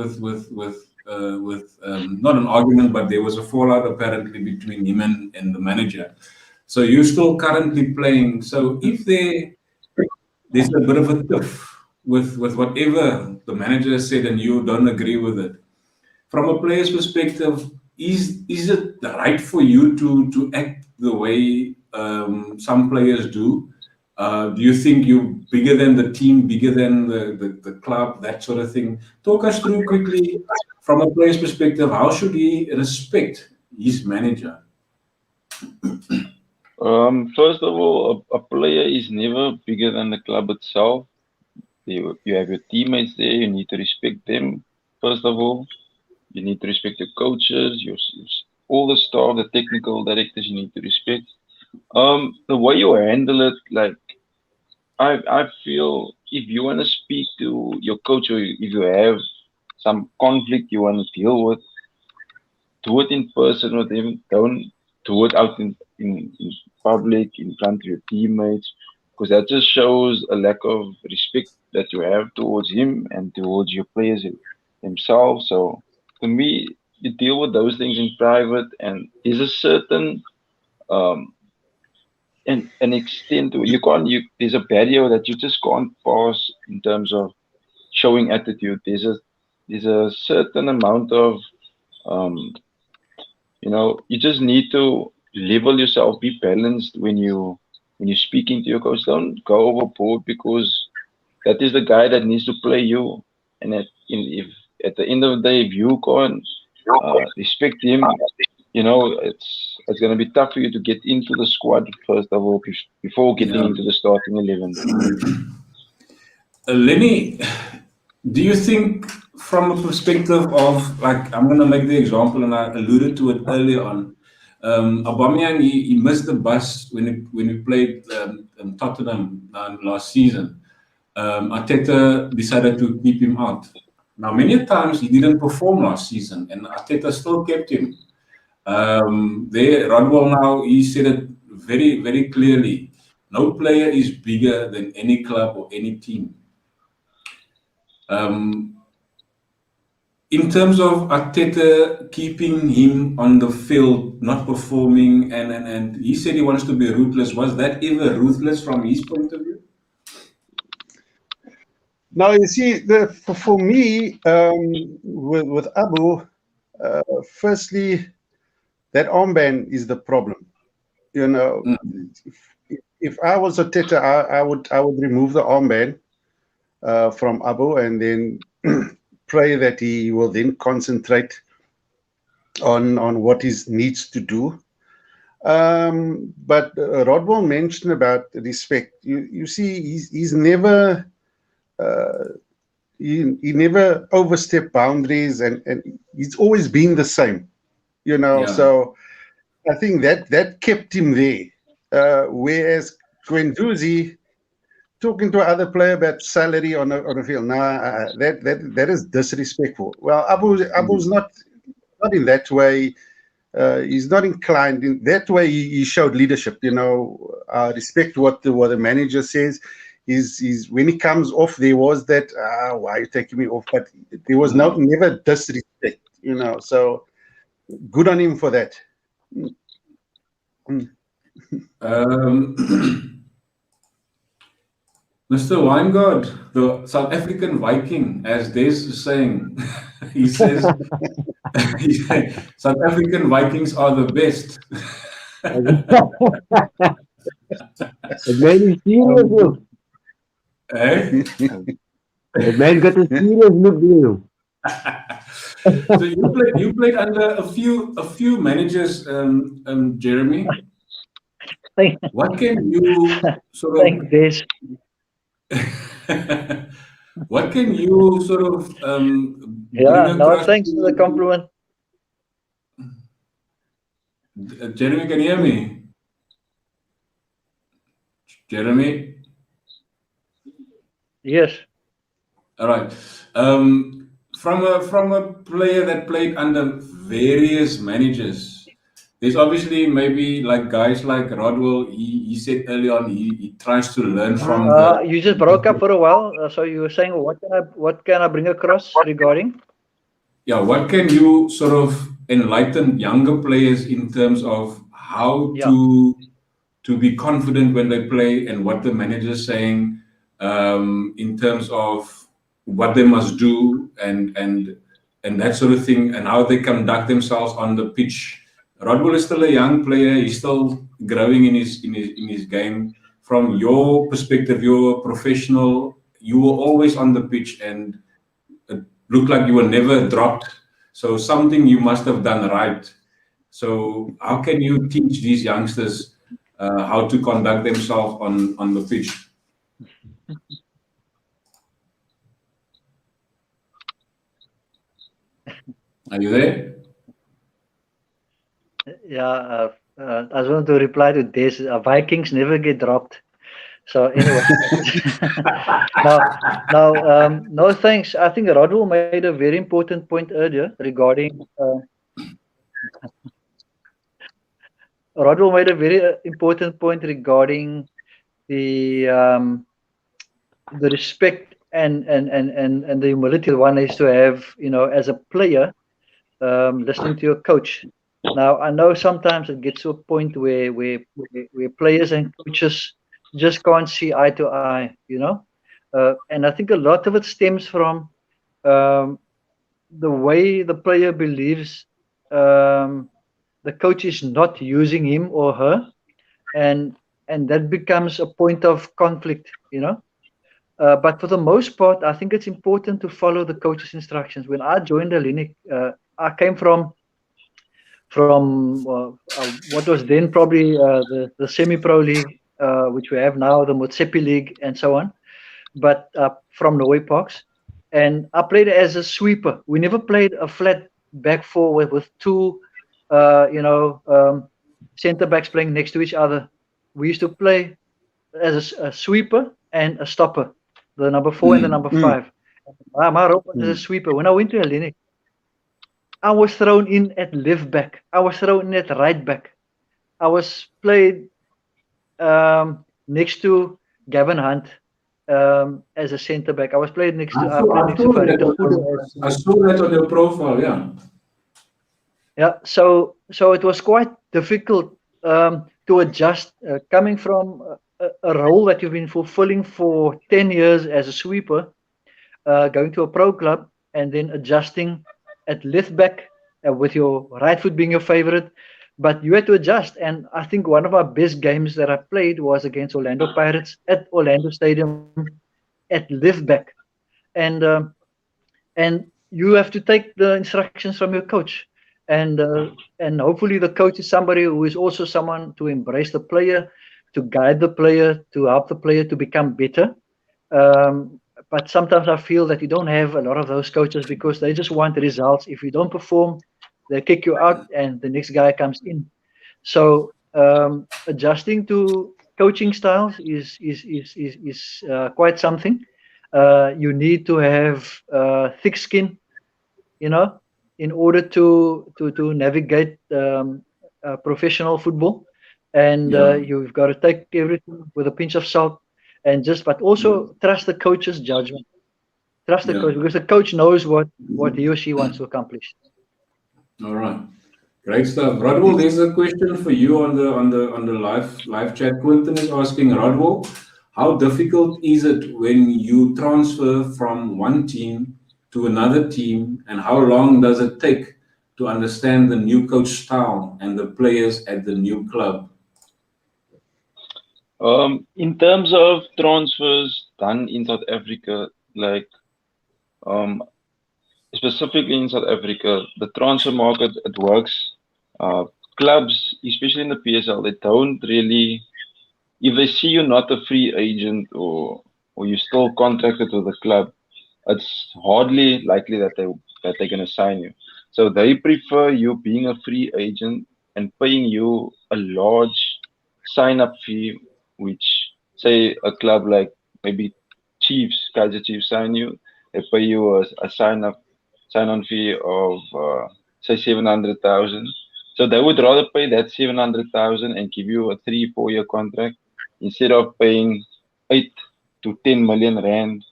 not an argument, but there was a fallout apparently between him and the manager. So you're still currently playing. So if there's a bit of a tiff with whatever the manager said and you don't agree with it, from a player's perspective, is it right for you to act the way some players do? Do you think you're bigger than the team, bigger than the club, that sort of thing? Talk us through quickly from a player's perspective. How should he respect his manager? First of all, a player is never bigger than the club itself. You have your teammates there. You need to respect them. First of all, you need to respect your coaches, all the staff, the technical directors. You need to respect. The way you handle it, like I feel, if you want to speak to your coach or if you have some conflict you want to deal with, do it in person with him. Don't do it out in public in front of your teammates, because that just shows a lack of respect that you have towards him and towards your players themselves. So to me, you deal with those things in private, and there's a certain um an extent to you can't you there's a barrier that you just can't pass in terms of showing attitude. There's a certain amount of um you just need to level yourself, be balanced when you're speaking to your coach. Don't go overboard, because that is the guy that needs to play you. And if at the end of the day, if you can't respect him, it's gonna be tough for you to get into the squad first of all before getting Yeah. into the starting 11. Lenny, do you think from a perspective of, like, I'm going to make the example and I alluded to it earlier on. Aubameyang, he missed the bus when he played Tottenham last season. Arteta decided to keep him out. Now, many times he didn't perform last season and Arteta still kept him. Rodwell now, he said it very, very clearly. No player is bigger than any club or any team. In terms of Arteta keeping him on the field, not performing, and he said he wants to be ruthless. Was that ever ruthless from his point of view? Now, you see, for me, with Abu, firstly, that armband is the problem. If I was Arteta, I would remove the armband from Abu and then pray that he will then concentrate on what he needs to do. But Rodwell mentioned about respect. You see, he's never he never overstepped boundaries, and he's always been the same. Yeah. So I think that kept him there. Whereas Guendouzi, talking to another player about salary on a field, that is disrespectful. Well, Abu's not in that way. He's not inclined in that way. He showed leadership. Respect what the manager says. Is when he comes off, there was that why are you taking me off? But there was never disrespect. So good on him for that. Mr. Weingart, the South African Viking, as Des is saying, he says, South African Vikings are the best. The man is serious, look. Eh? The man got a serious look, you. So you played under a few managers, Jeremy. Thank, What can you sort of thank this. what can you sort of bring Yeah, no, across thanks for the to compliment. Jeremy? Can you hear me? Jeremy? Yes. All right. From a player that played under various managers, there's obviously maybe like guys like Rodwell. He said early on he tries to learn from the You just broke up for a while. So you were saying, what can I bring across regarding? yeah. What can you sort of enlighten younger players in terms of how Yeah. to be confident when they play and what the manager is saying in terms of what they must do and that sort of thing and how they conduct themselves on the pitch. Rodwell is still a young player. He's still growing in his game. From your perspective, you're a professional. You were always on the pitch and it looked like you were never dropped. So something you must have done right. So how can you teach these youngsters how to conduct themselves on the pitch? Are you there? Yeah. I just want to reply to this. Vikings never get dropped. So anyway, no thanks. I think Rodwell made a very important point earlier regarding. Rodwell made a very important point regarding the respect and the humility that one has to have, as a player, listening to your coach. Now, I know sometimes it gets to a point where players and coaches just can't see eye to eye, and I think a lot of it stems from the way the player believes the coach is not using him or her, and that becomes a point of conflict, But for the most part, I think it's important to follow the coach's instructions. When I joined the Linux, I came from what was then probably the semi-pro league, which we have now, the Motsepe League, and so on. But from Norway Parks, and I played as a sweeper. We never played a flat back four with two, centre backs playing next to each other. We used to play as a sweeper and a stopper, the number 4 and the number 5. My role was as a sweeper. When I went to Hellenic, I was thrown in at left back. I was thrown in at right back. I was played next to Gavin Hunt as a centre back. I was played next to Farito Fudo. I saw that on your profile, yeah. Yeah, so it was quite difficult to adjust coming from a role that you've been fulfilling for 10 years as a sweeper, going to a pro club and then adjusting at left back with your right foot being your favorite. But you had to adjust. And I think one of our best games that I played was against Orlando Pirates at Orlando Stadium at left back. And you have to take the instructions from your coach. And hopefully the coach is somebody who is also someone to embrace the player, to guide the player, to help the player to become better. But sometimes I feel that you don't have a lot of those coaches because they just want the results. If you don't perform, they kick you out and the next guy comes in. So adjusting to coaching styles is quite something. You need to have thick skin, in order to navigate professional football, and you've got to take everything with a pinch of salt, but also trust the coach's judgment. Trust the coach, because the coach knows what he or she wants to accomplish. All right, great stuff, Rodwell. There's a question for you on the live chat. Quentin is asking, Rodwell, how difficult is it when you transfer from one team to another team, and how long does it take to understand the new coach style and the players at the new club? In terms of transfers done in South Africa, like um, specifically in South Africa, the transfer market, it works. Clubs, especially in the PSL, they don't really, if they see you're not a free agent or you're still contracted with the club, it's hardly likely that they're gonna sign you. So they prefer you being a free agent and paying you a large sign-up fee, which say a club like maybe Chiefs, Kaiser Chiefs sign you, they pay you a sign-on fee of say 700,000. So they would rather pay that 700,000 and give you a 3-4 year contract instead of paying 8 to 10 million rand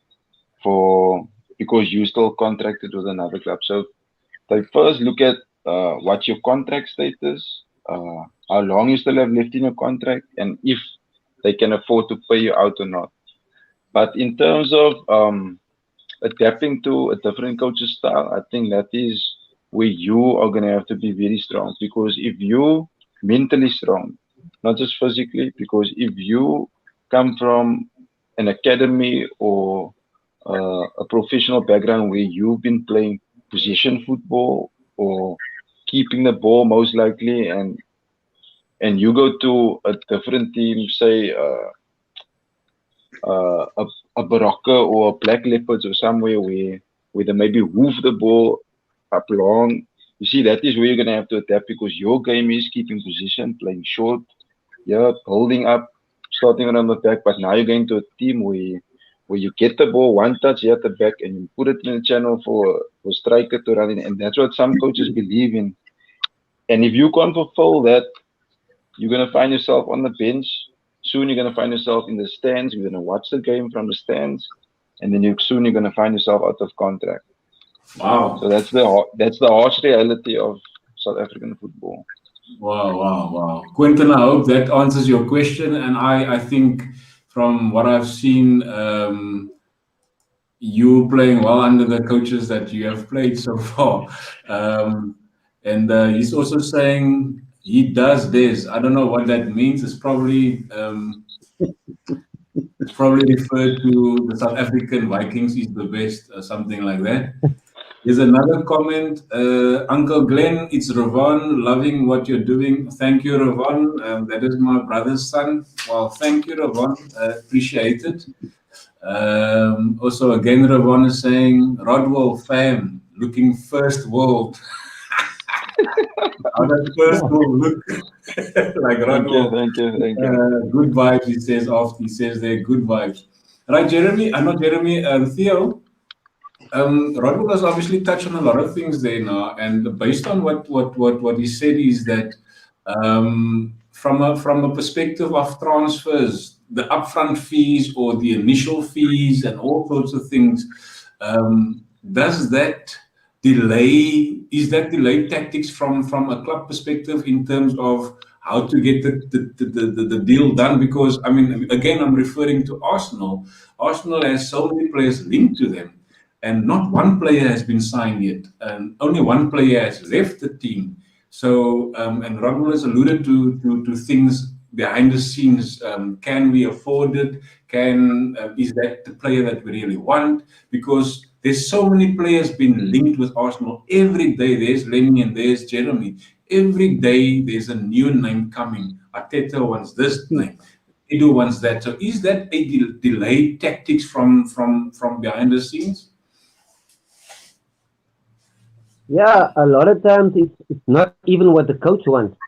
for because you still contracted with another club. So they first look at what's your contract status, how long you still have left in your contract, and if they can afford to pay you out or not. But in terms of adapting to a different coach's style, I think that is where you are going to have to be very strong. Because if you mentally strong, not just physically, because if you come from an academy or a professional background where you've been playing position football or keeping the ball most likely, and you go to a different team, say a Baraka or a Black Leopards or somewhere where they maybe hoof the ball up long. You see, that is where you're gonna have to adapt because your game is keeping position, playing short, yeah, holding up, starting around the back. But now you're going to a team where you get the ball one touch here at the back and you put it in the channel for striker to run in, and that's what some coaches believe in. And if you can't fulfill that, you're gonna find yourself on the bench. Soon you're gonna find yourself in the stands. You're gonna watch the game from the stands, and then soon you're gonna find yourself out of contract. Wow. So that's the harsh reality of South African football. Wow, wow, wow. Quentin, I hope that answers your question. And I think from what I've seen, you playing well under the coaches that you have played so far. And he's also saying he does this. I don't know what that means. It's probably referred to the South African Vikings is the best, or something like that. There's another comment. Uncle Glenn, it's Ravon, loving what you're doing. Thank you, Ravon. That is my brother's son. Well, thank you, Ravon. Appreciate it. Also, again, Ravon is saying, Rodwell fam, looking first world. How does first world look? Like Rodwell. Thank you. Good vibes, he says after. He says they're good vibes. Right, Jeremy? Not Jeremy, Theo. Rodwell has obviously touched on a lot of things there now, and based on what he said is that from a perspective of transfers, the upfront fees or the initial fees and all sorts of things, does that is that delay tactics from a club perspective in terms of how to get the deal done? Because I mean, again, I'm referring to Arsenal. Arsenal has so many players linked to them, and not one player has been signed yet, and only one player has left the team. So, and Rodwell has alluded to things behind the scenes. Can we afford it? Is that the player that we really want? Because there's so many players being linked with Arsenal. Every day there's Lenny and there's Jeremy. Every day there's a new name coming. Arteta wants this name. Edu wants that. So is that a delay tactics from behind the scenes? Yeah, a lot of times it's not even what the coach wants.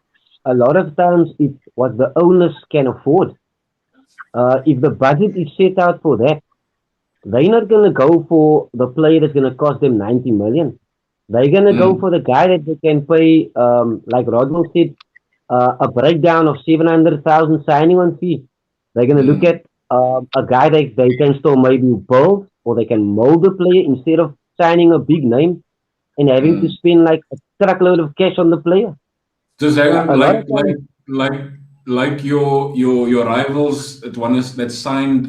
A lot of times it's what the owners can afford. If the budget is set out for that, they're not going to go for the player that's going to cost them 90 million. They're going to go for the guy that they can pay, like Rodwell said, a breakdown of 700,000 signing on fee. They're going to look at a guy that they can still maybe build, or they can mold the player instead of signing a big name and having to spend like a truckload of cash on the player. Just hang on, like like your rivals at one is that signed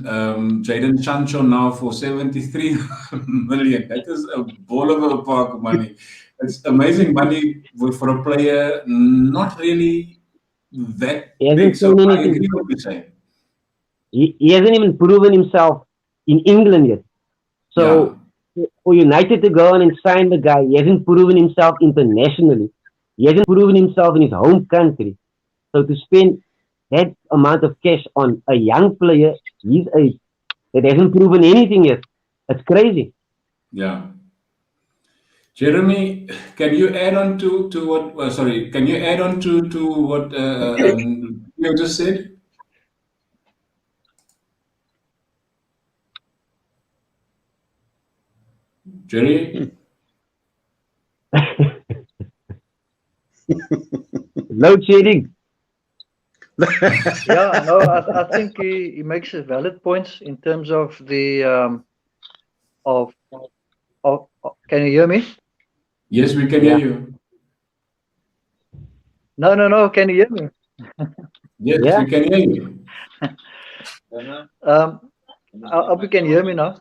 Jadon Sancho now for 73 million. That is a ball of a park of money. It's amazing money for a player not really that He big. hasn't So shown I anything. agree what you say. He hasn't even proven himself in England yet. Yeah. So for United to go on and sign the guy, he hasn't proven himself internationally. He hasn't proven himself in his home country. So to spend that amount of cash on a young player his age that hasn't proven anything yet, it's crazy. Yeah. Jeremy, can you add on to what? Sorry, can you add on to what you just said? Jerry? Load shedding. Yeah, no, I think he makes a valid points in terms of the of, can you hear me? Yes, we can hear Yeah. you. No, can you hear me? Yes, Yeah. we can hear you. I hope you can hear me now.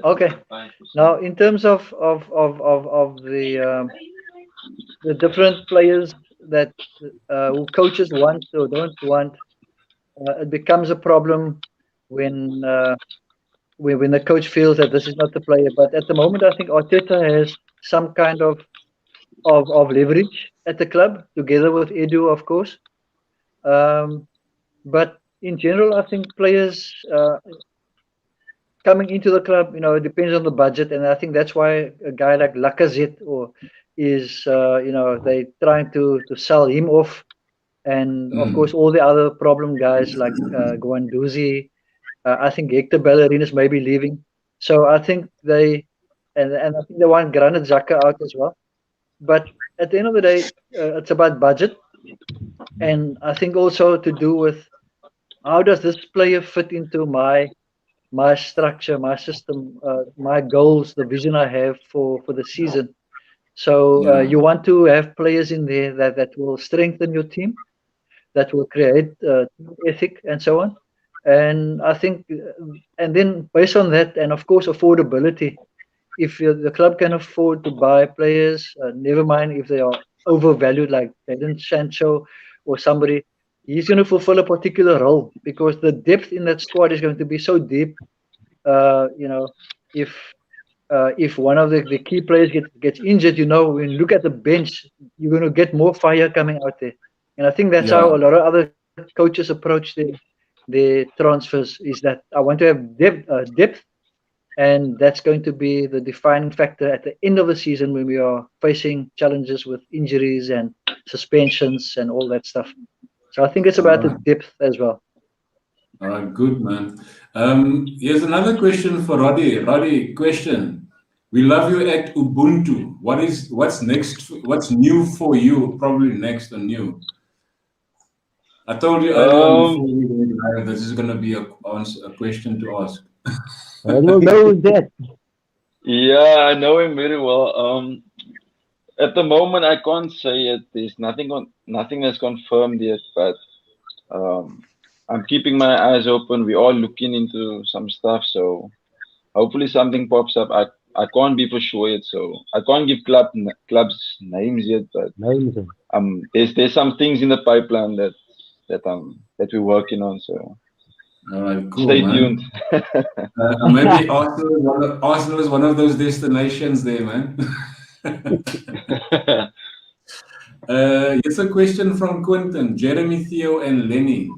Okay. Now, in terms of the different players that who coaches want or don't want, it becomes a problem when when the coach feels that this is not the player. But at the moment, I think Arteta has some kind of leverage at the club, together with Edu, of course. Um, but in general, I think players coming into the club, it depends on the budget, and I think that's why a guy like Lacazette or is, they trying to sell him off, and of course all the other problem guys like Guendouzi. I think Hector Bellerin is maybe leaving, so I think and I think they want Granit Xhaka out as well. But at the end of the day, it's about budget, and I think also to do with how does this player fit into my structure, my system, my goals, the vision I have for the season. So Yeah. you want to have players in there that will strengthen your team, that will create team ethic and so on. And I think, and then based on that, and of course affordability. If the club can afford to buy players, never mind if they are overvalued, like Jadon Sancho or somebody, he's going to fulfill a particular role because the depth in that squad is going to be so deep. uh, you know, if if one of the key players gets injured, when you look at the bench, you're going to get more fire coming out there. And I think that's how Yeah. a lot of other coaches approach their transfers. Is that I want to have depth, and that's going to be the defining factor at the end of the season when we are facing challenges with injuries and suspensions and all that stuff. So I think it's All about the right. depth as well. All right. Good, man. Here's another question for Roddy. Roddy, question. We love you at Ubuntu. What's next? What's new for you? Probably next and new. I told you earlier on before Um, we went live, this is going to be a question to ask. I will know that. yeah, I know him very well. At the moment, I can't say it. There's nothing that's confirmed yet, but um, I'm keeping my eyes open. We're all looking into some stuff, so hopefully something pops up. I can't be for sure yet, so I can't give clubs names yet, but Amazing. there's some things in the pipeline that we're working on. So All right, cool, stay tuned. man. Maybe Arsenal is one of those destinations there, man. Here's a question from Quentin, Jeremy, Theo, and Lenny.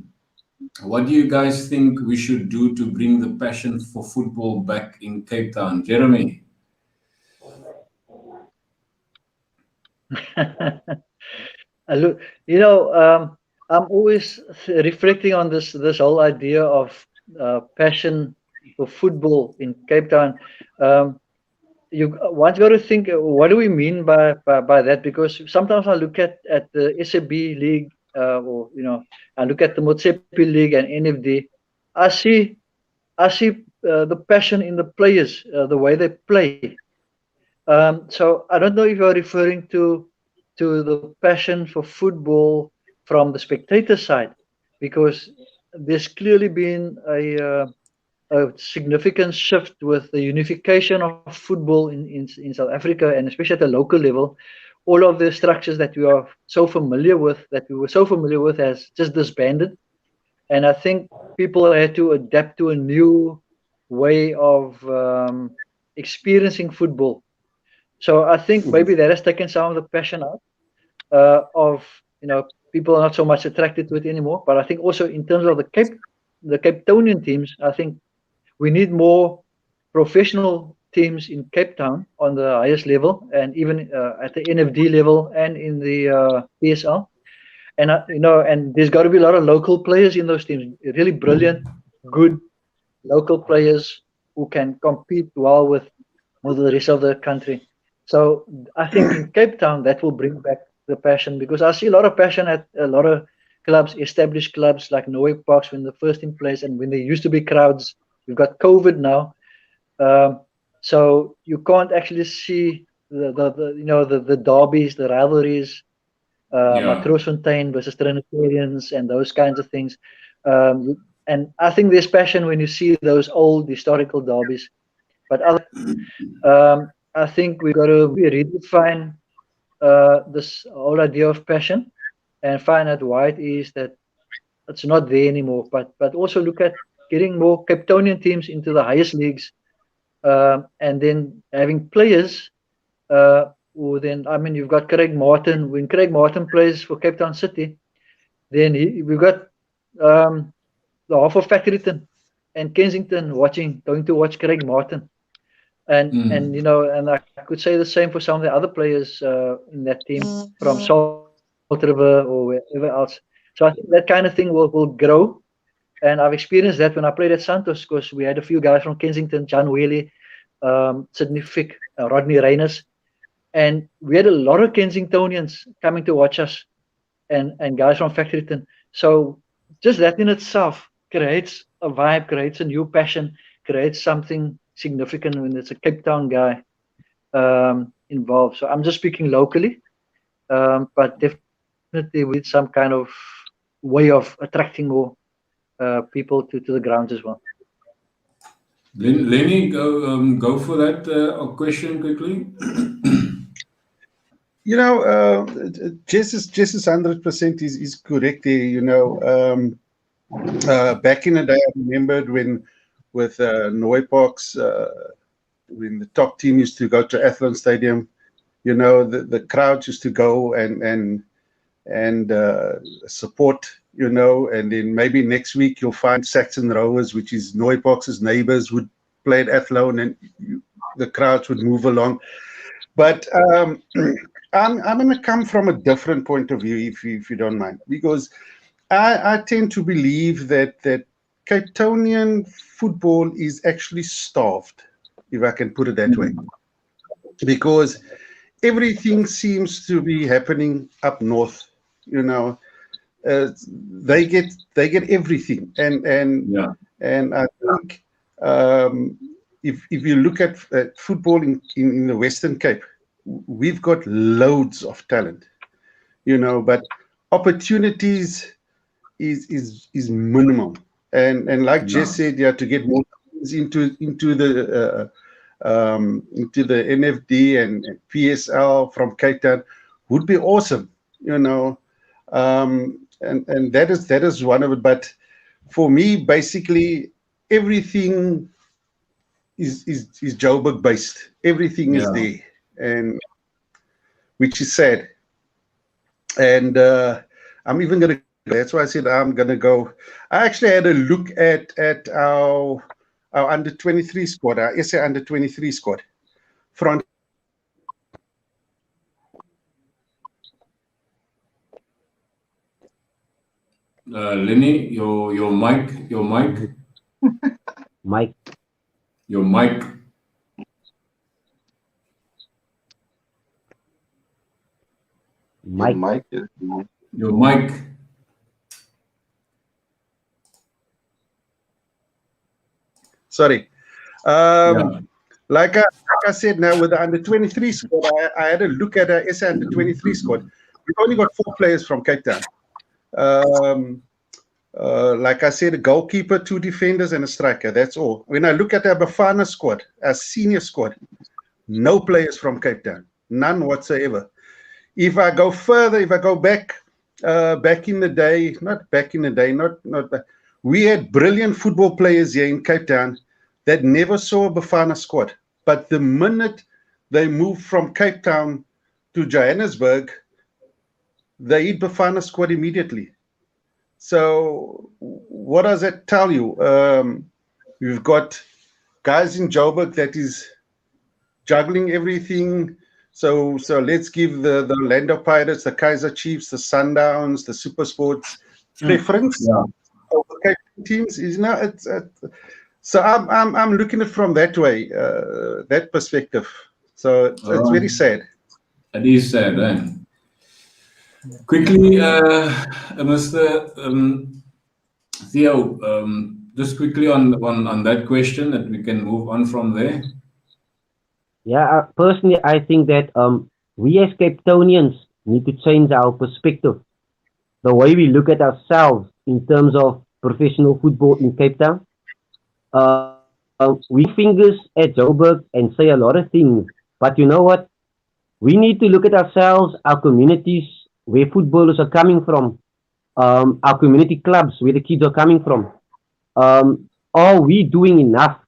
What do you guys think we should do to bring the passion for football back in Cape Town? Jeremy? Look, I'm always reflecting on this whole idea of passion for football in Cape Town. Um, you once got to think, what do we mean by that? Because sometimes I look at the SAB league, or I look at the Motsepe league and NFD. I see I see the passion in the players, the way they play. So I don't know if you're referring to to the passion for football from the spectator side, because there's clearly been a significant shift with the unification of football in South Africa, and especially at the local level. All of the structures that we are so familiar with, that we were so familiar with, has just disbanded. And I think people had to adapt to a new way of experiencing football. So I think maybe that has taken some of the passion out of, people are not so much attracted to it anymore. But I think also in terms of the Cape Townian teams, I think we need more professional teams in Cape Town on the highest level, and even at the NFD level and in the PSL. And and there's got to be a lot of local players in those teams, really brilliant, good local players who can compete well with the rest of the country. So I think in Cape Town that will bring back the passion, because I see a lot of passion at a lot of clubs, established clubs like Norway Parks when the first team plays, and when there used to be crowds. We've got COVID now, so you can't actually see the derbies, the rivalries, Matterz versus Trinitarians, and those kinds of things. And I think there's passion when you see those old historical derbies. But I think we've got to redefine this whole idea of passion and find out why it is that it's not there anymore. But also look at getting more Cape Townian teams into the highest leagues, and then having players who then, you've got Craig Martin. When Craig Martin plays for Cape Town City, then we've got the half of Factoryton and Kensington going to watch Craig Martin. And and I could say the same for some of the other players in that team from Salt River or wherever else. So I think that kind of thing will grow. And I've experienced that when I played at Santos, because we had a few guys from Kensington, John Whaley, Sydney Fick, Rodney Reyners. And we had a lot of Kensingtonians coming to watch us, and guys from Factoryton. So just that in itself creates a vibe, creates a new passion, creates something significant when it's a Cape Town guy involved. So I'm just speaking locally, but definitely with some kind of way of attracting more people to the grounds as well. Lenny, go for that question quickly. Jess is 100% is correct there. Back in the day, I remembered when with Norway Parks, when the top team used to go to Athlone Stadium, the crowd used to go and support, and then maybe next week you'll find Saxon Rovers, which is Norway Parks' neighbors, would play at Athlone, and the crowds would move along. But I'm going to come from a different point of view, if you don't mind, because I tend to believe that Cape Townian football is actually starved, if I can put it that way, because everything seems to be happening up north. They get everything, and I think if you look at football in the Western Cape, we've got loads of talent, but opportunities is minimum. And like Jess said, to get more into the NFD and PSL from Cape Town would be awesome, and that is one of it. But for me, basically, everything is Joburg based. Everything is there, and which is sad. And I'm even going to. That's why I said I'm going to go. I actually had a look at our under 23 squad, our SA under 23 squad. Front. Lenny, your mic. Mike. Your mic. Mike. Your mic. Sorry. Like I said, now with the under 23 squad, I had a look at the SA under 23 squad. We've only got 4 players from Cape Town. Like I said, a goalkeeper, 2 defenders, and a striker. That's all. When I look at our Bafana squad, our senior squad, no players from Cape Town, none whatsoever. If I go further, if I go back, back in the day, not back in the day, not back, we had brilliant football players here in Cape Town that never saw a Bafana squad. But the minute they moved from Cape Town to Johannesburg, they hit Bafana squad immediately. So what does that tell you? We've got guys in Joburg that is juggling everything. So let's give the Orlando Pirates, the Kaizer Chiefs, the Sundowns, the Super Sports preference over Cape teams. Is now it's so I'm looking at it from that way, that perspective. So it's very sad. It is sad, eh? Quickly, Mr. Theo, just quickly on that question, that we can move on from there. Yeah, personally, I think that we as Cape Townians need to change our perspective, the way we look at ourselves in terms of professional football in Cape Town. We fingers at Joburg and say a lot of things, but you know what? We need to look at ourselves, our communities, where footballers are coming from, our community clubs, where the kids are coming from. Are we doing enough,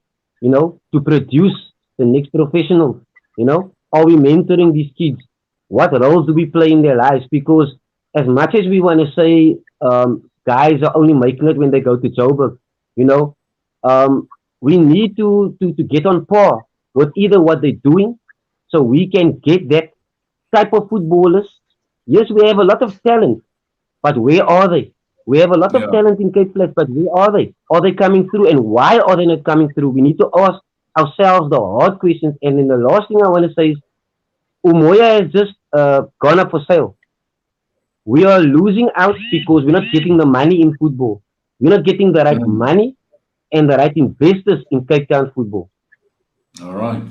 to produce the next professionals? Are we mentoring these kids? What roles do we play in their lives? Because as much as we want to say guys are only making it when they go to Joburg, we need to get on par with either what they're doing, so we can get that type of footballers. Yes, we have a lot of talent, but where are they? We have a lot of talent in Cape Flats, but where are they? Are they coming through, and why are they not coming through? We need to ask ourselves the hard questions. And then the last thing I want to say is, Umoya has just gone up for sale. We are losing out because we're not getting the money in football. We're not getting the right money and the right investors in Cape Town football. All right.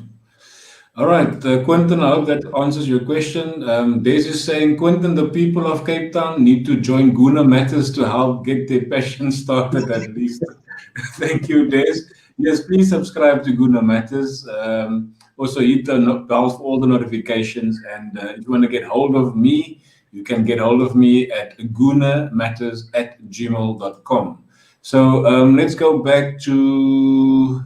All right, Quentin, I hope that answers your question. Des is saying, Quentin, the people of Cape Town need to join Gooner Matterz to help get their passion started at least. Thank you, Des. Yes, please subscribe to Gooner Matterz. Also, hit the bell for all the notifications. And if you want to get hold of me, you can get hold of me at goonermatterz@gmail.com. So let's go back to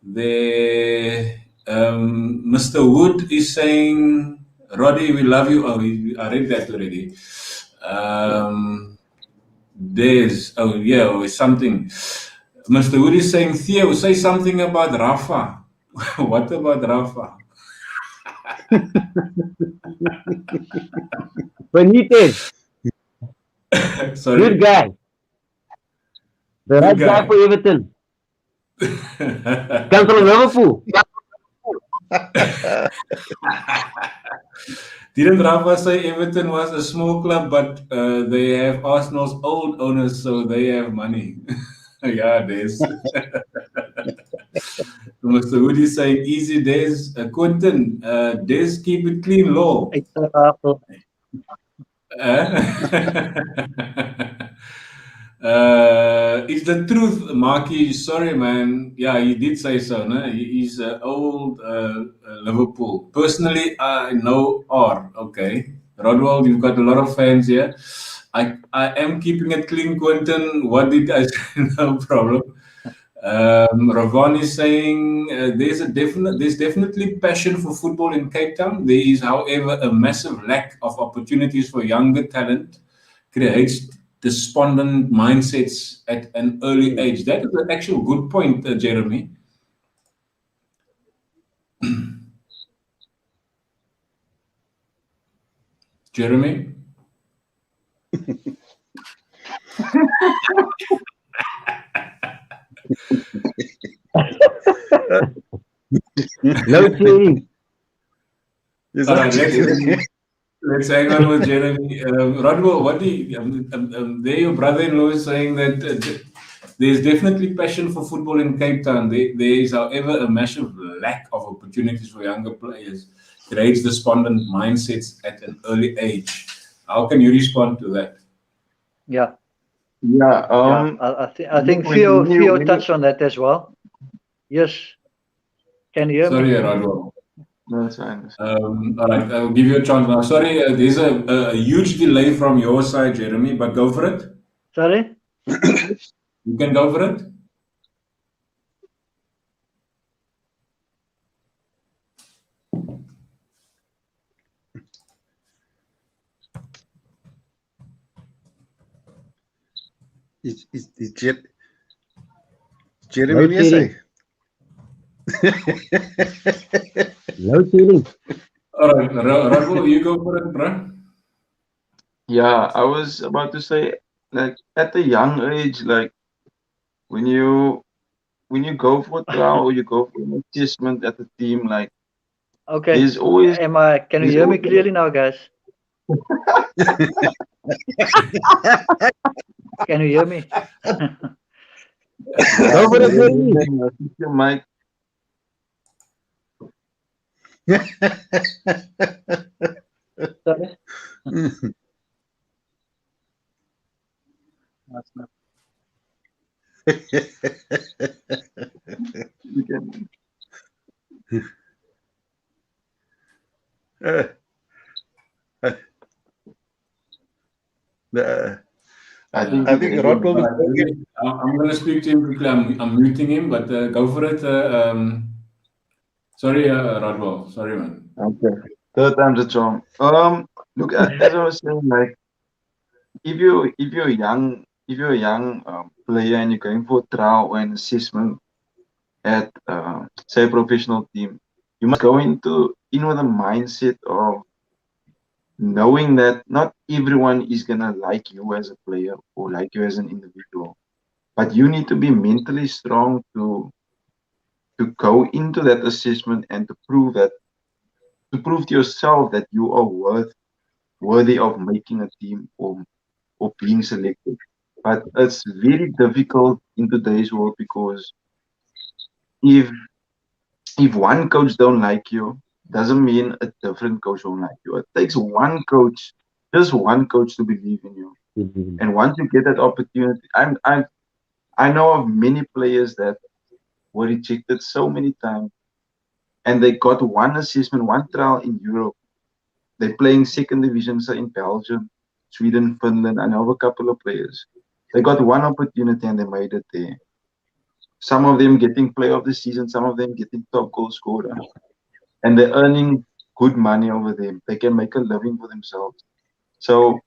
the... Mr. Wood is saying, Roddy, we love you. Oh, I read that already. There's, something. Mr. Wood is saying, Theo, say something about Rafa. What about Rafa? Benitez. Sorry. Good guy. The right guy for Everton. Comes from Liverpool. Didn't Rafa say Everton was a small club, but they have Arsenal's old owners, so they have money? Yeah, Des. Mr. Woody saying, easy, Des. Quentin, Des, keep it clean, law. It's the truth, Marky. Sorry, man. Yeah, he did say so. No? He's old Liverpool. Personally, I know R. Okay. Rodwell, you've got a lot of fans here. I am keeping it clean, Quentin. What did I say? No problem. Ravon is saying there's definitely passion for football in Cape Town. There is, however, a massive lack of opportunities for younger talent. Creates despondent mindsets at an early age. That is an actual good point, Jeremy. Jeremy? No cheating. Let's hang on with Jeremy. Rodwell, what do you, there your brother-in-law is saying that there's definitely passion for football in Cape Town. There is, however, a massive lack of opportunities for younger players creates despondent mindsets at an early age. How can you respond to that? Yeah. Yeah. I think Theo touched on that as well. Yes. Can you hear me? Sorry, Radwa. No, that's fine. All right, I'll give you a chance now. Sorry, there's a huge delay from your side, Jeremy, but go for it. Sorry? You can go for it. Is Jeremy nie sê? Load shedding. All right, Radwa, you go for it, bro. Yeah, I was about to say, like at a young age, like when you go for a trial or you go for an assessment at the team, like Okay. there's always Can you hear me clearly now, guys? Can you hear me? Go for it, Jeremy. Your mic. Sorry? That's not. You can. I think Rod will I'm going to speak to him quickly. I'm muting him, but go for it. Sorry, Radwell. Sorry, man. Okay. Third time's a charm. Look, as I was saying, like if you're a young player and you're going for a trial or an assessment at say a professional team, you must go in with a mindset of knowing that not everyone is gonna like you as a player or like you as an individual, but you need to be mentally strong to go into that assessment and to prove to yourself that you are worthy of making a team or being selected. But it's very difficult in today's world because if one coach don't like you, doesn't mean a different coach won't like you. It takes one coach, just one coach, to believe in you. And once you get that opportunity, I know of many players that were rejected so many times, and they got one assessment, one trial in Europe. They're playing second division, so in Belgium, Sweden, Finland. I know of a couple of players. They got one opportunity and they made it there. Some of them getting player of the season, some of them getting top goal scorer. And they're earning good money over them. They can make a living for themselves. So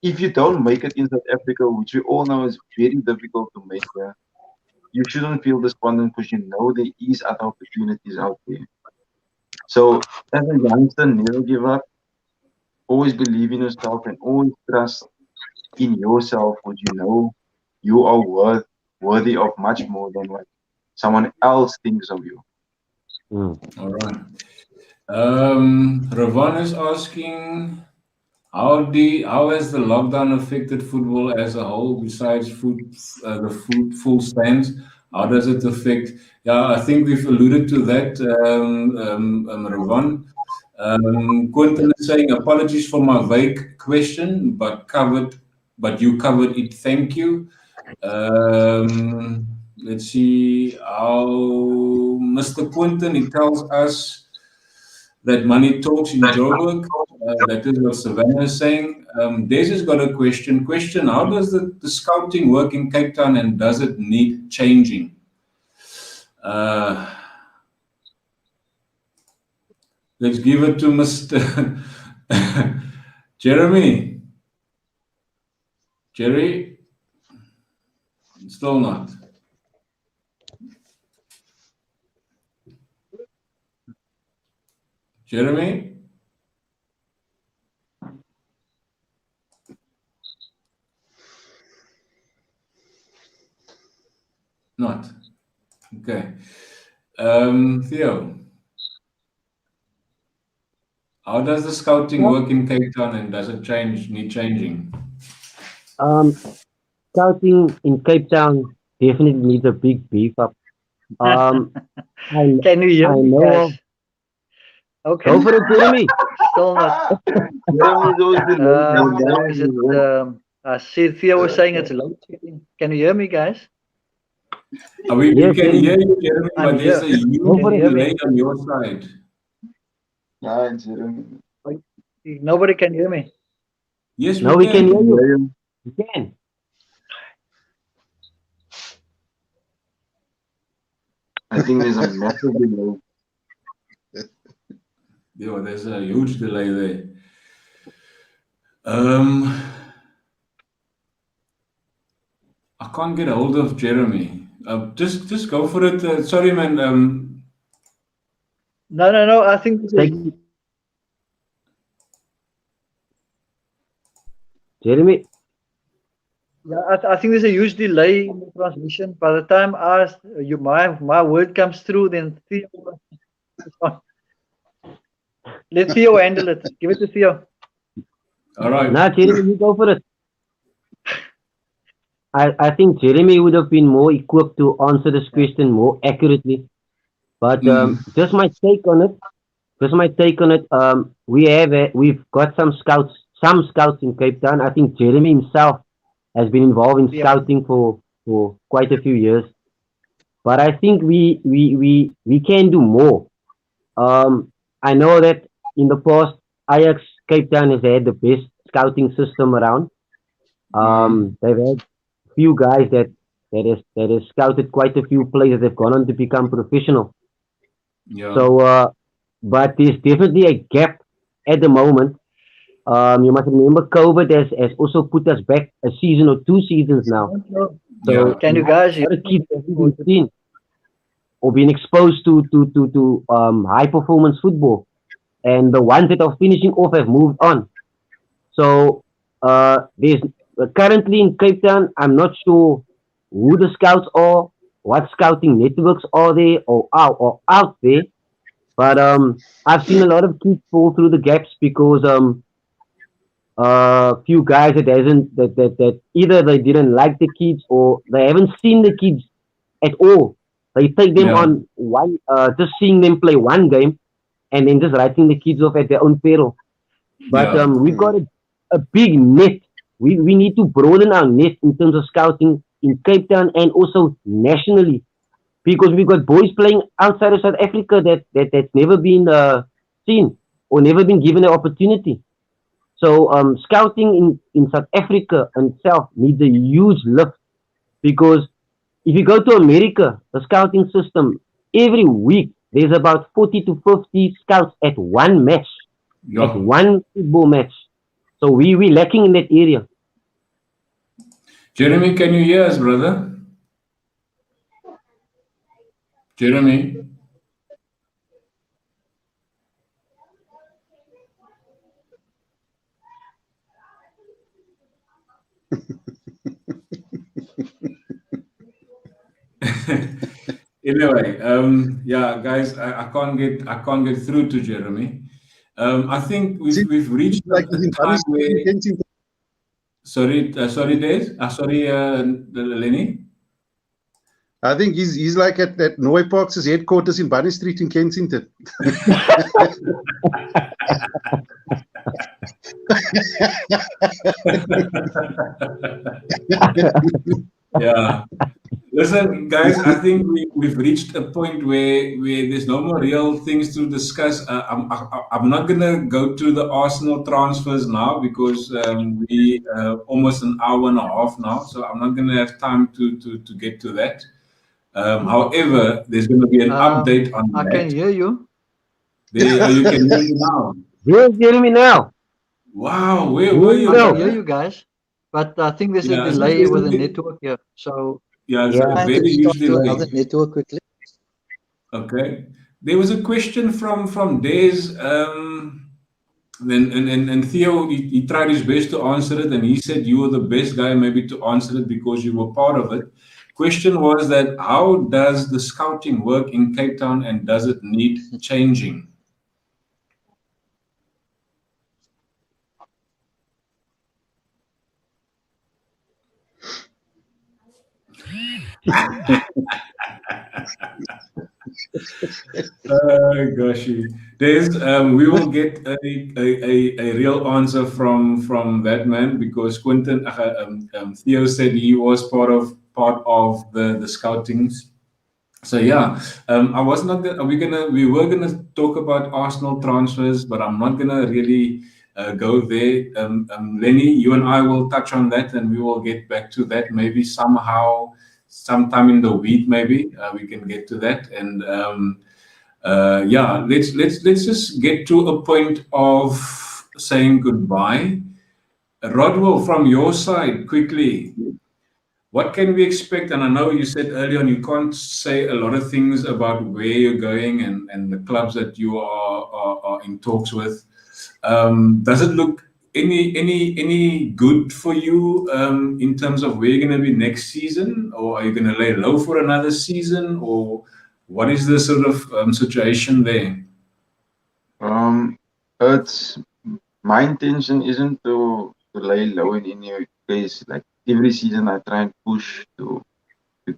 if you don't make it in South Africa, which we all know is very difficult to make there, you shouldn't feel despondent because you know there is other opportunities out there. So as a youngster, never give up. Always believe in yourself and always trust in yourself, because you know you are worthy of much more than what someone else thinks of you. All right. Ravon is asking, how has the lockdown affected football as a whole besides the full stands? How does it affect? Yeah, I think we've alluded to that, Ravon. Quentin is saying, apologies for my vague question, but you covered it. Thank you. Let's see how Mr. Quentin, he tells us that money talks in Joburg. That is what Savannah is saying. Des has got a question. How does the scouting work in Cape Town, and does it need changing? Let's give it to Mr. Jeremy. Jerry? Still not. Jeremy? Not. Okay. Theo? How does the scouting work in Cape Town, and does it need changing? Scouting in Cape Town definitely needs a big beef up. Um, I Can you hear I me, know guys? of. Okay. Go for it, Jeremy. Still not. Jeremy's always delayed. Now is it? I see Theo was saying it's load shedding. Can you hear me, guys? We Yes, can hear Jeremy. you, Jeremy, I'm but there's here. a huge Go Can for you it. hear me? delay on your side. Yeah, Jeremy. Nobody can hear me. Yes, Now we we can hear can. you. We can. I think there's a massive delay. Yeah, there's a huge delay there. Um, I can't get a hold of Jeremy. Just go for it. Sorry, man. No. I think this is. Take Jeremy. Yeah, I think there's a huge delay in the transmission. By the time my word comes through, then Theo. Let Theo handle it. Give it to Theo. all right. Nah, Jeremy, you go for it. I think Jeremy would have been more equipped to answer this question more accurately. But Mm, just my take on it. Just my take on it. We've got some scouts in Cape Town. I think Jeremy himself has been involved in Yeah. scouting for quite a few years. But I think we can do more. I know that in the past, Ajax Cape Town has had the best scouting system around. mm, They've had few guys that has scouted quite a few players that have gone on to become professional. yeah, So, but there's definitely a gap at the moment. You must remember COVID has also put us back a season or 2 seasons I now. don't know. yeah, So Can a you guys hear lot of me? kids haven't been seen or been exposed to high performance football, and the ones that are finishing off have moved on. So there's currently in Cape Town, I'm not sure who the scouts are, what scouting networks are there or out there, but I've seen a lot of kids fall through the gaps because few guys that either they didn't like the kids or they haven't seen the kids at all. They take them yeah, on one, just seeing them play one game and then just writing the kids off at their own peril. But yeah. we've got a big net. We need to broaden our net in terms of scouting in Cape Town and also nationally because we've got boys playing outside of South Africa that's never been seen or never been given an opportunity. So scouting in South Africa itself needs a huge lift because if you go to America, the scouting system, every week there's about 40 to 50 scouts at one match, at Yeah. one football match. So we lacking in that area. Jeremy, can you hear us, brother? Jeremy? Anyway, yeah, guys, I can't get through to Jeremy. I think we've Seems we've reached like a he's in time Bunny Street in where Kensington. sorry, Des, sorry, Lenny. I think he's like at Noy Parks' headquarters in Bunny Street in Kensington. Yeah. Listen, guys, I think we've reached a point where there's no more real things to discuss. I'm not going to go to the Arsenal transfers now because we almost an hour and a half now, so I'm not going to have time to get to that. However, there's going to be an update on I can that. hear you. You can hear me now. Yes, Jeremy now. Wow, where Here were you you, I can hear go. brother? you guys, but I think there's a Yeah, so delay there's a, with the network here. So yeah, it's a Yeah. trying to very huge start to delay. another network quickly. Okay. There was a question from Des. And Theo, he tried his best to answer it, and he said you were the best guy maybe to answer it because you were part of it. Question was that how does the scouting work in Cape Town, and does it need changing? Goshy. There's we will get a real answer from that man, because Quentin Theo said he was part of the scoutings. So yeah, I was not gonna, we were gonna talk about Arsenal transfers, but I'm not gonna really go there. Lenny, you and I will touch on that, and we will get back to that maybe somehow, sometime in the week. Maybe we can get to that, and yeah, let's just get to a point of saying goodbye. Rodwell, from your side, quickly. What can we expect? And I know you said earlier on you can't say a lot of things about where you're going and the clubs that you are in talks with. Does it look any good for you in terms of where you're going to be next season, or are you going to lay low for another season, or what is the sort of situation there? It's my intention isn't to lay low in any case. Like every season, I try and push to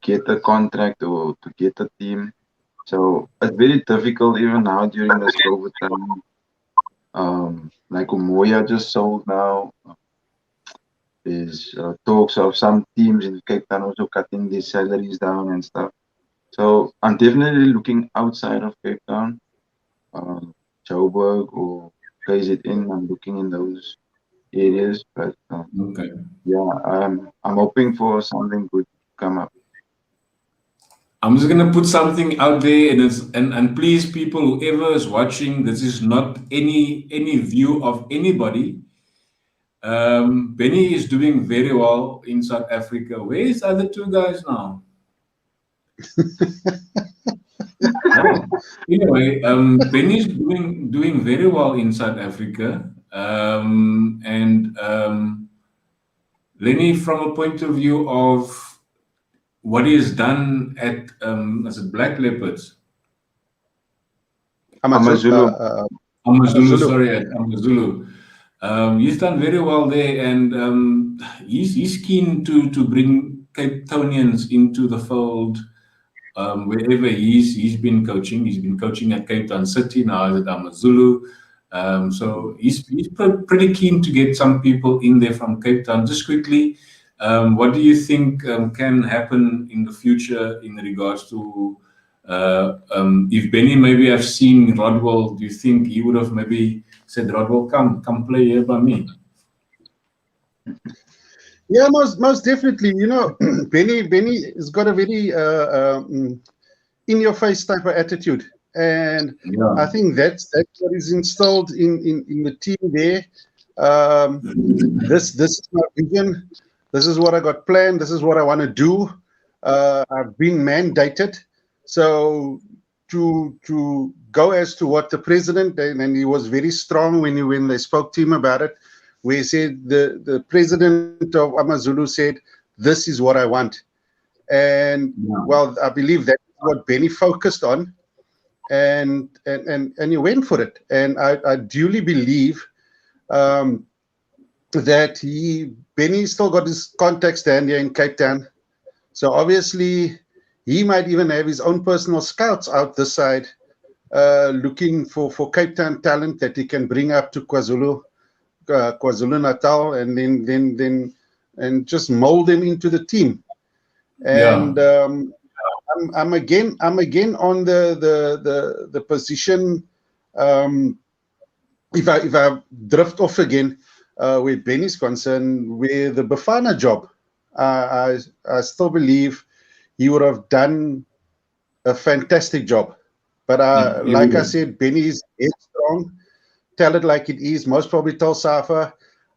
get a contract or to get a team. So it's very difficult even now during this COVID time. Like Umoya just sold now. There's talks of some teams in Cape Town also cutting their salaries down and stuff. So I'm definitely looking outside of Cape Town, Joburg or KZN. I'm looking in those areas, but Okay. yeah, I'm hoping for something good to come up. I'm just gonna put something out there, and and please, people, whoever is watching, this is not any view of anybody. Benny is doing very well in South Africa. Where is the other two guys now? Oh, anyway, Benny is doing very well in South Africa, and Lenny, from a point of view of what he has done at as it Black Leopards. Amazulu. Amazulu, sorry, at Amazulu. He's done very well there, and he's keen to bring Cape Townians into the fold wherever he's been coaching. He's been coaching at Cape Town City, now he's at Amazulu. So he's pretty keen to get some people in there from Cape Town. Just quickly, what do you think can happen in the future in regards to if Benny maybe have seen Rodwell? Do you think he would have maybe said, Rodwell, come play here by me? Yeah, most definitely. You know, Benny has got a very in your face type of attitude, and Yeah. I think that's what is installed in the team there. This is my vision. This is what I got planned. This is what I want to do. I've been mandated, so to go as to what the president, and he was very strong when they spoke to him about it. We said the president of Amazulu said, "This is what I want," and well, I believe that's what Benny focused on, and he went for it, and I duly believe that Benny still got his contacts down here in Cape Town, so obviously he might even have his own personal scouts out this side, looking for Cape Town talent that he can bring up to KwaZulu Natal, and then and just mold them into the team. And I'm again on the position. If I drift off again, where Benny's concerned, with the Bafana job, I still believe he would have done a fantastic job. But like I said, Benny is strong. Tell it like it is. Most probably tell Safa,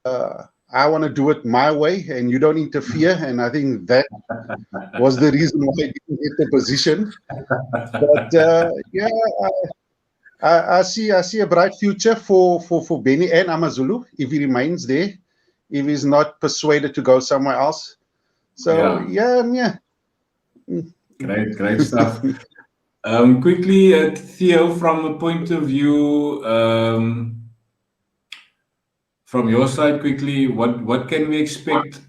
I want to do it my way, and you don't interfere. And I think that was the reason why he didn't get the position. But yeah, I see a bright future for Benny and Amazulu if he remains there, if he's not persuaded to go somewhere else. So yeah. Great stuff. Quickly, Theo, from a point of view, from your side, quickly, what can we expect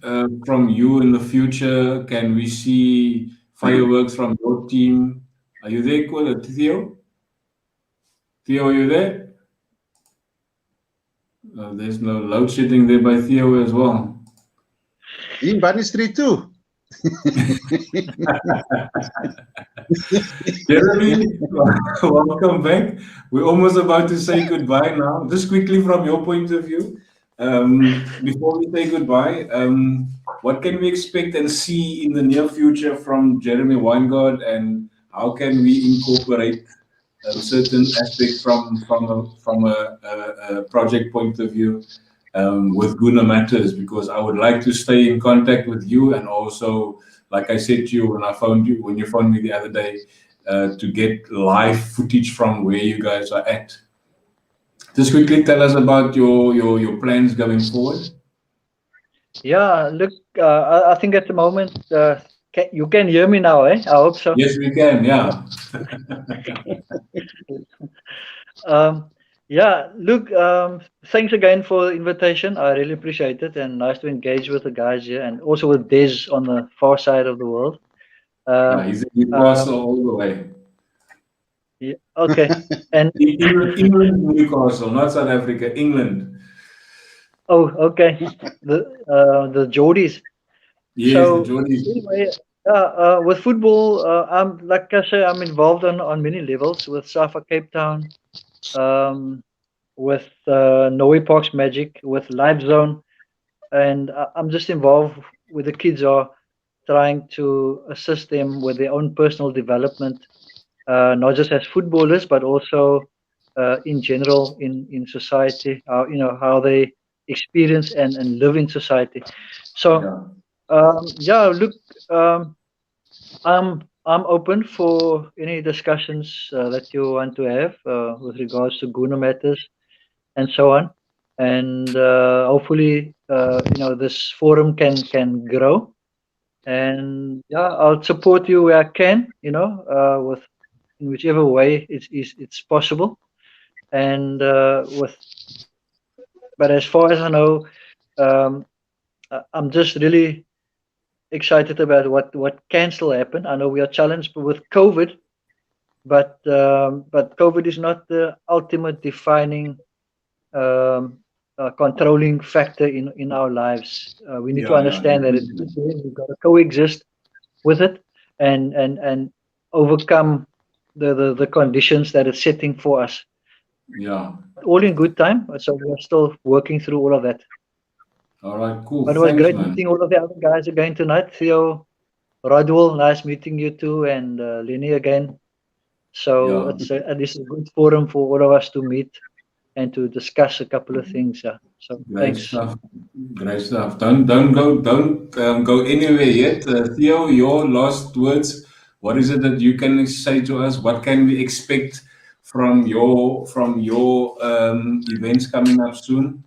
from you in the future? Can we see fireworks from your team. Are you there, Theo? Theo, are you there? There's no load shedding there by Theo as well. In Bunny Street too. Jeremy, welcome back. We're almost about to say goodbye now. Just quickly from your point of view, before we say goodbye, what can we expect and see in the near future from Jeremy Weingart, and how can we incorporate certain aspects from a project point of view with Gooner Matterz? Because I would like to stay in contact with you, and also, like I said to you when you phoned me the other day, to get live footage from where you guys are at. Just quickly tell us about your plans going forward. Yeah, look, I think at the moment you can hear me now, eh? I hope so. Yes, we can. Yeah. Yeah, look, thanks again for the invitation. I really appreciate it, and nice to engage with the guys here, and also with Des on the far side of the world. He's in Newcastle all the way. Yeah, okay. And England, Newcastle, not South Africa, England. oh, okay. The Geordies. Yes, So, the Geordies. anyway, with football, I'm like I say, I'm involved on many levels with SAFA Cape Town, with Noe Parks Magic, with Live Zone, and I'm just involved with the kids, are trying to assist them with their own personal development, not just as footballers, but also in general in society. How they experience and live in society. So yeah, look, I'm open for any discussions that you want to have with regards to Gooner Matterz and so on, and hopefully this forum can grow, and yeah, I'll support you where I can, with in whichever way it's possible, and but as far as I know, I'm just really excited about what can still happen. I know we are challenged with COVID, but COVID is not the ultimate defining controlling factor in our lives. We need to understand that we've got to coexist with it and overcome the conditions that it's setting for us. Yeah. All in good time. So we're still working through all of that. All right, cool. But it was great man. meeting all of the other guys again tonight. Theo, Rodwell, nice meeting you too, and Lenny again. So this is a good forum for all of us to meet and to discuss a couple of things. Yeah. So Great thanks. stuff. Great stuff. Don't go anywhere yet. Theo, your last words. What is it that you can say to us? What can we expect from your events coming up soon?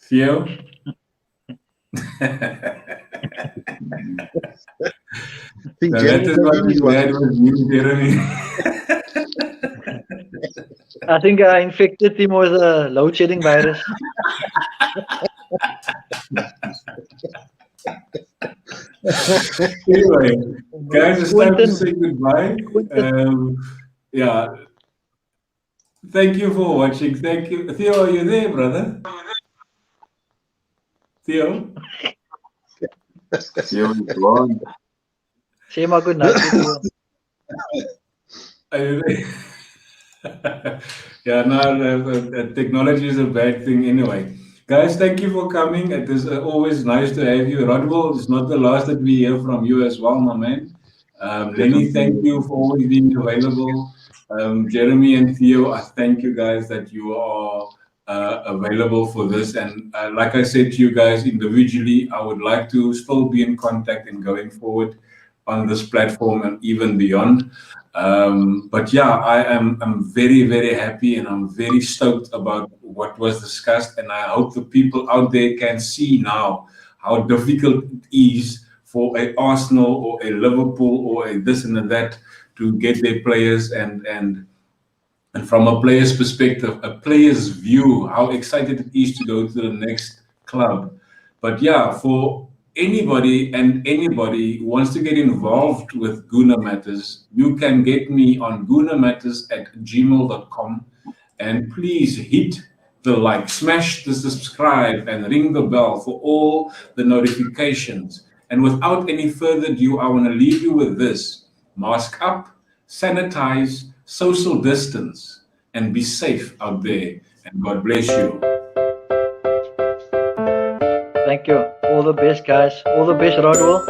Theo? That is what we had with you, Jeremy. I think I infected him with a load shedding virus. Anyway, guys, it's time to say goodbye. Yeah. Thank you for watching. Thank you. Theo, are you there, brother? Theo? Theo is gone. Say my good night, Theo. Are you there? Yeah, no, technology is a bad thing anyway. Guys, thank you for coming. It is always nice to have you. Rodwell, it's not the last that we hear from you as well, my man. Lenny, thank you for always being available. Jeremy and Theo, I thank you guys that you are available for this. And like I said to you guys individually, I would like to still be in contact and going forward on this platform and even beyond. But yeah, I'm very, very happy, and I'm very stoked about what was discussed. And I hope the people out there can see now how difficult it is for a Arsenal or a Liverpool or a this and a that to get their players, and from a player's perspective, a player's view, how excited it is to go to the next club. But yeah, for anybody who wants to get involved with Gooner Matterz, you can get me on goonermatterz@gmail.com. And please hit the like, smash the subscribe, and ring the bell for all the notifications. And without any further ado, I want to leave you with this. Mask up, sanitize, social distance, and be safe out there. And God bless you. Thank you. All the best, guys. All the best, Rodwell.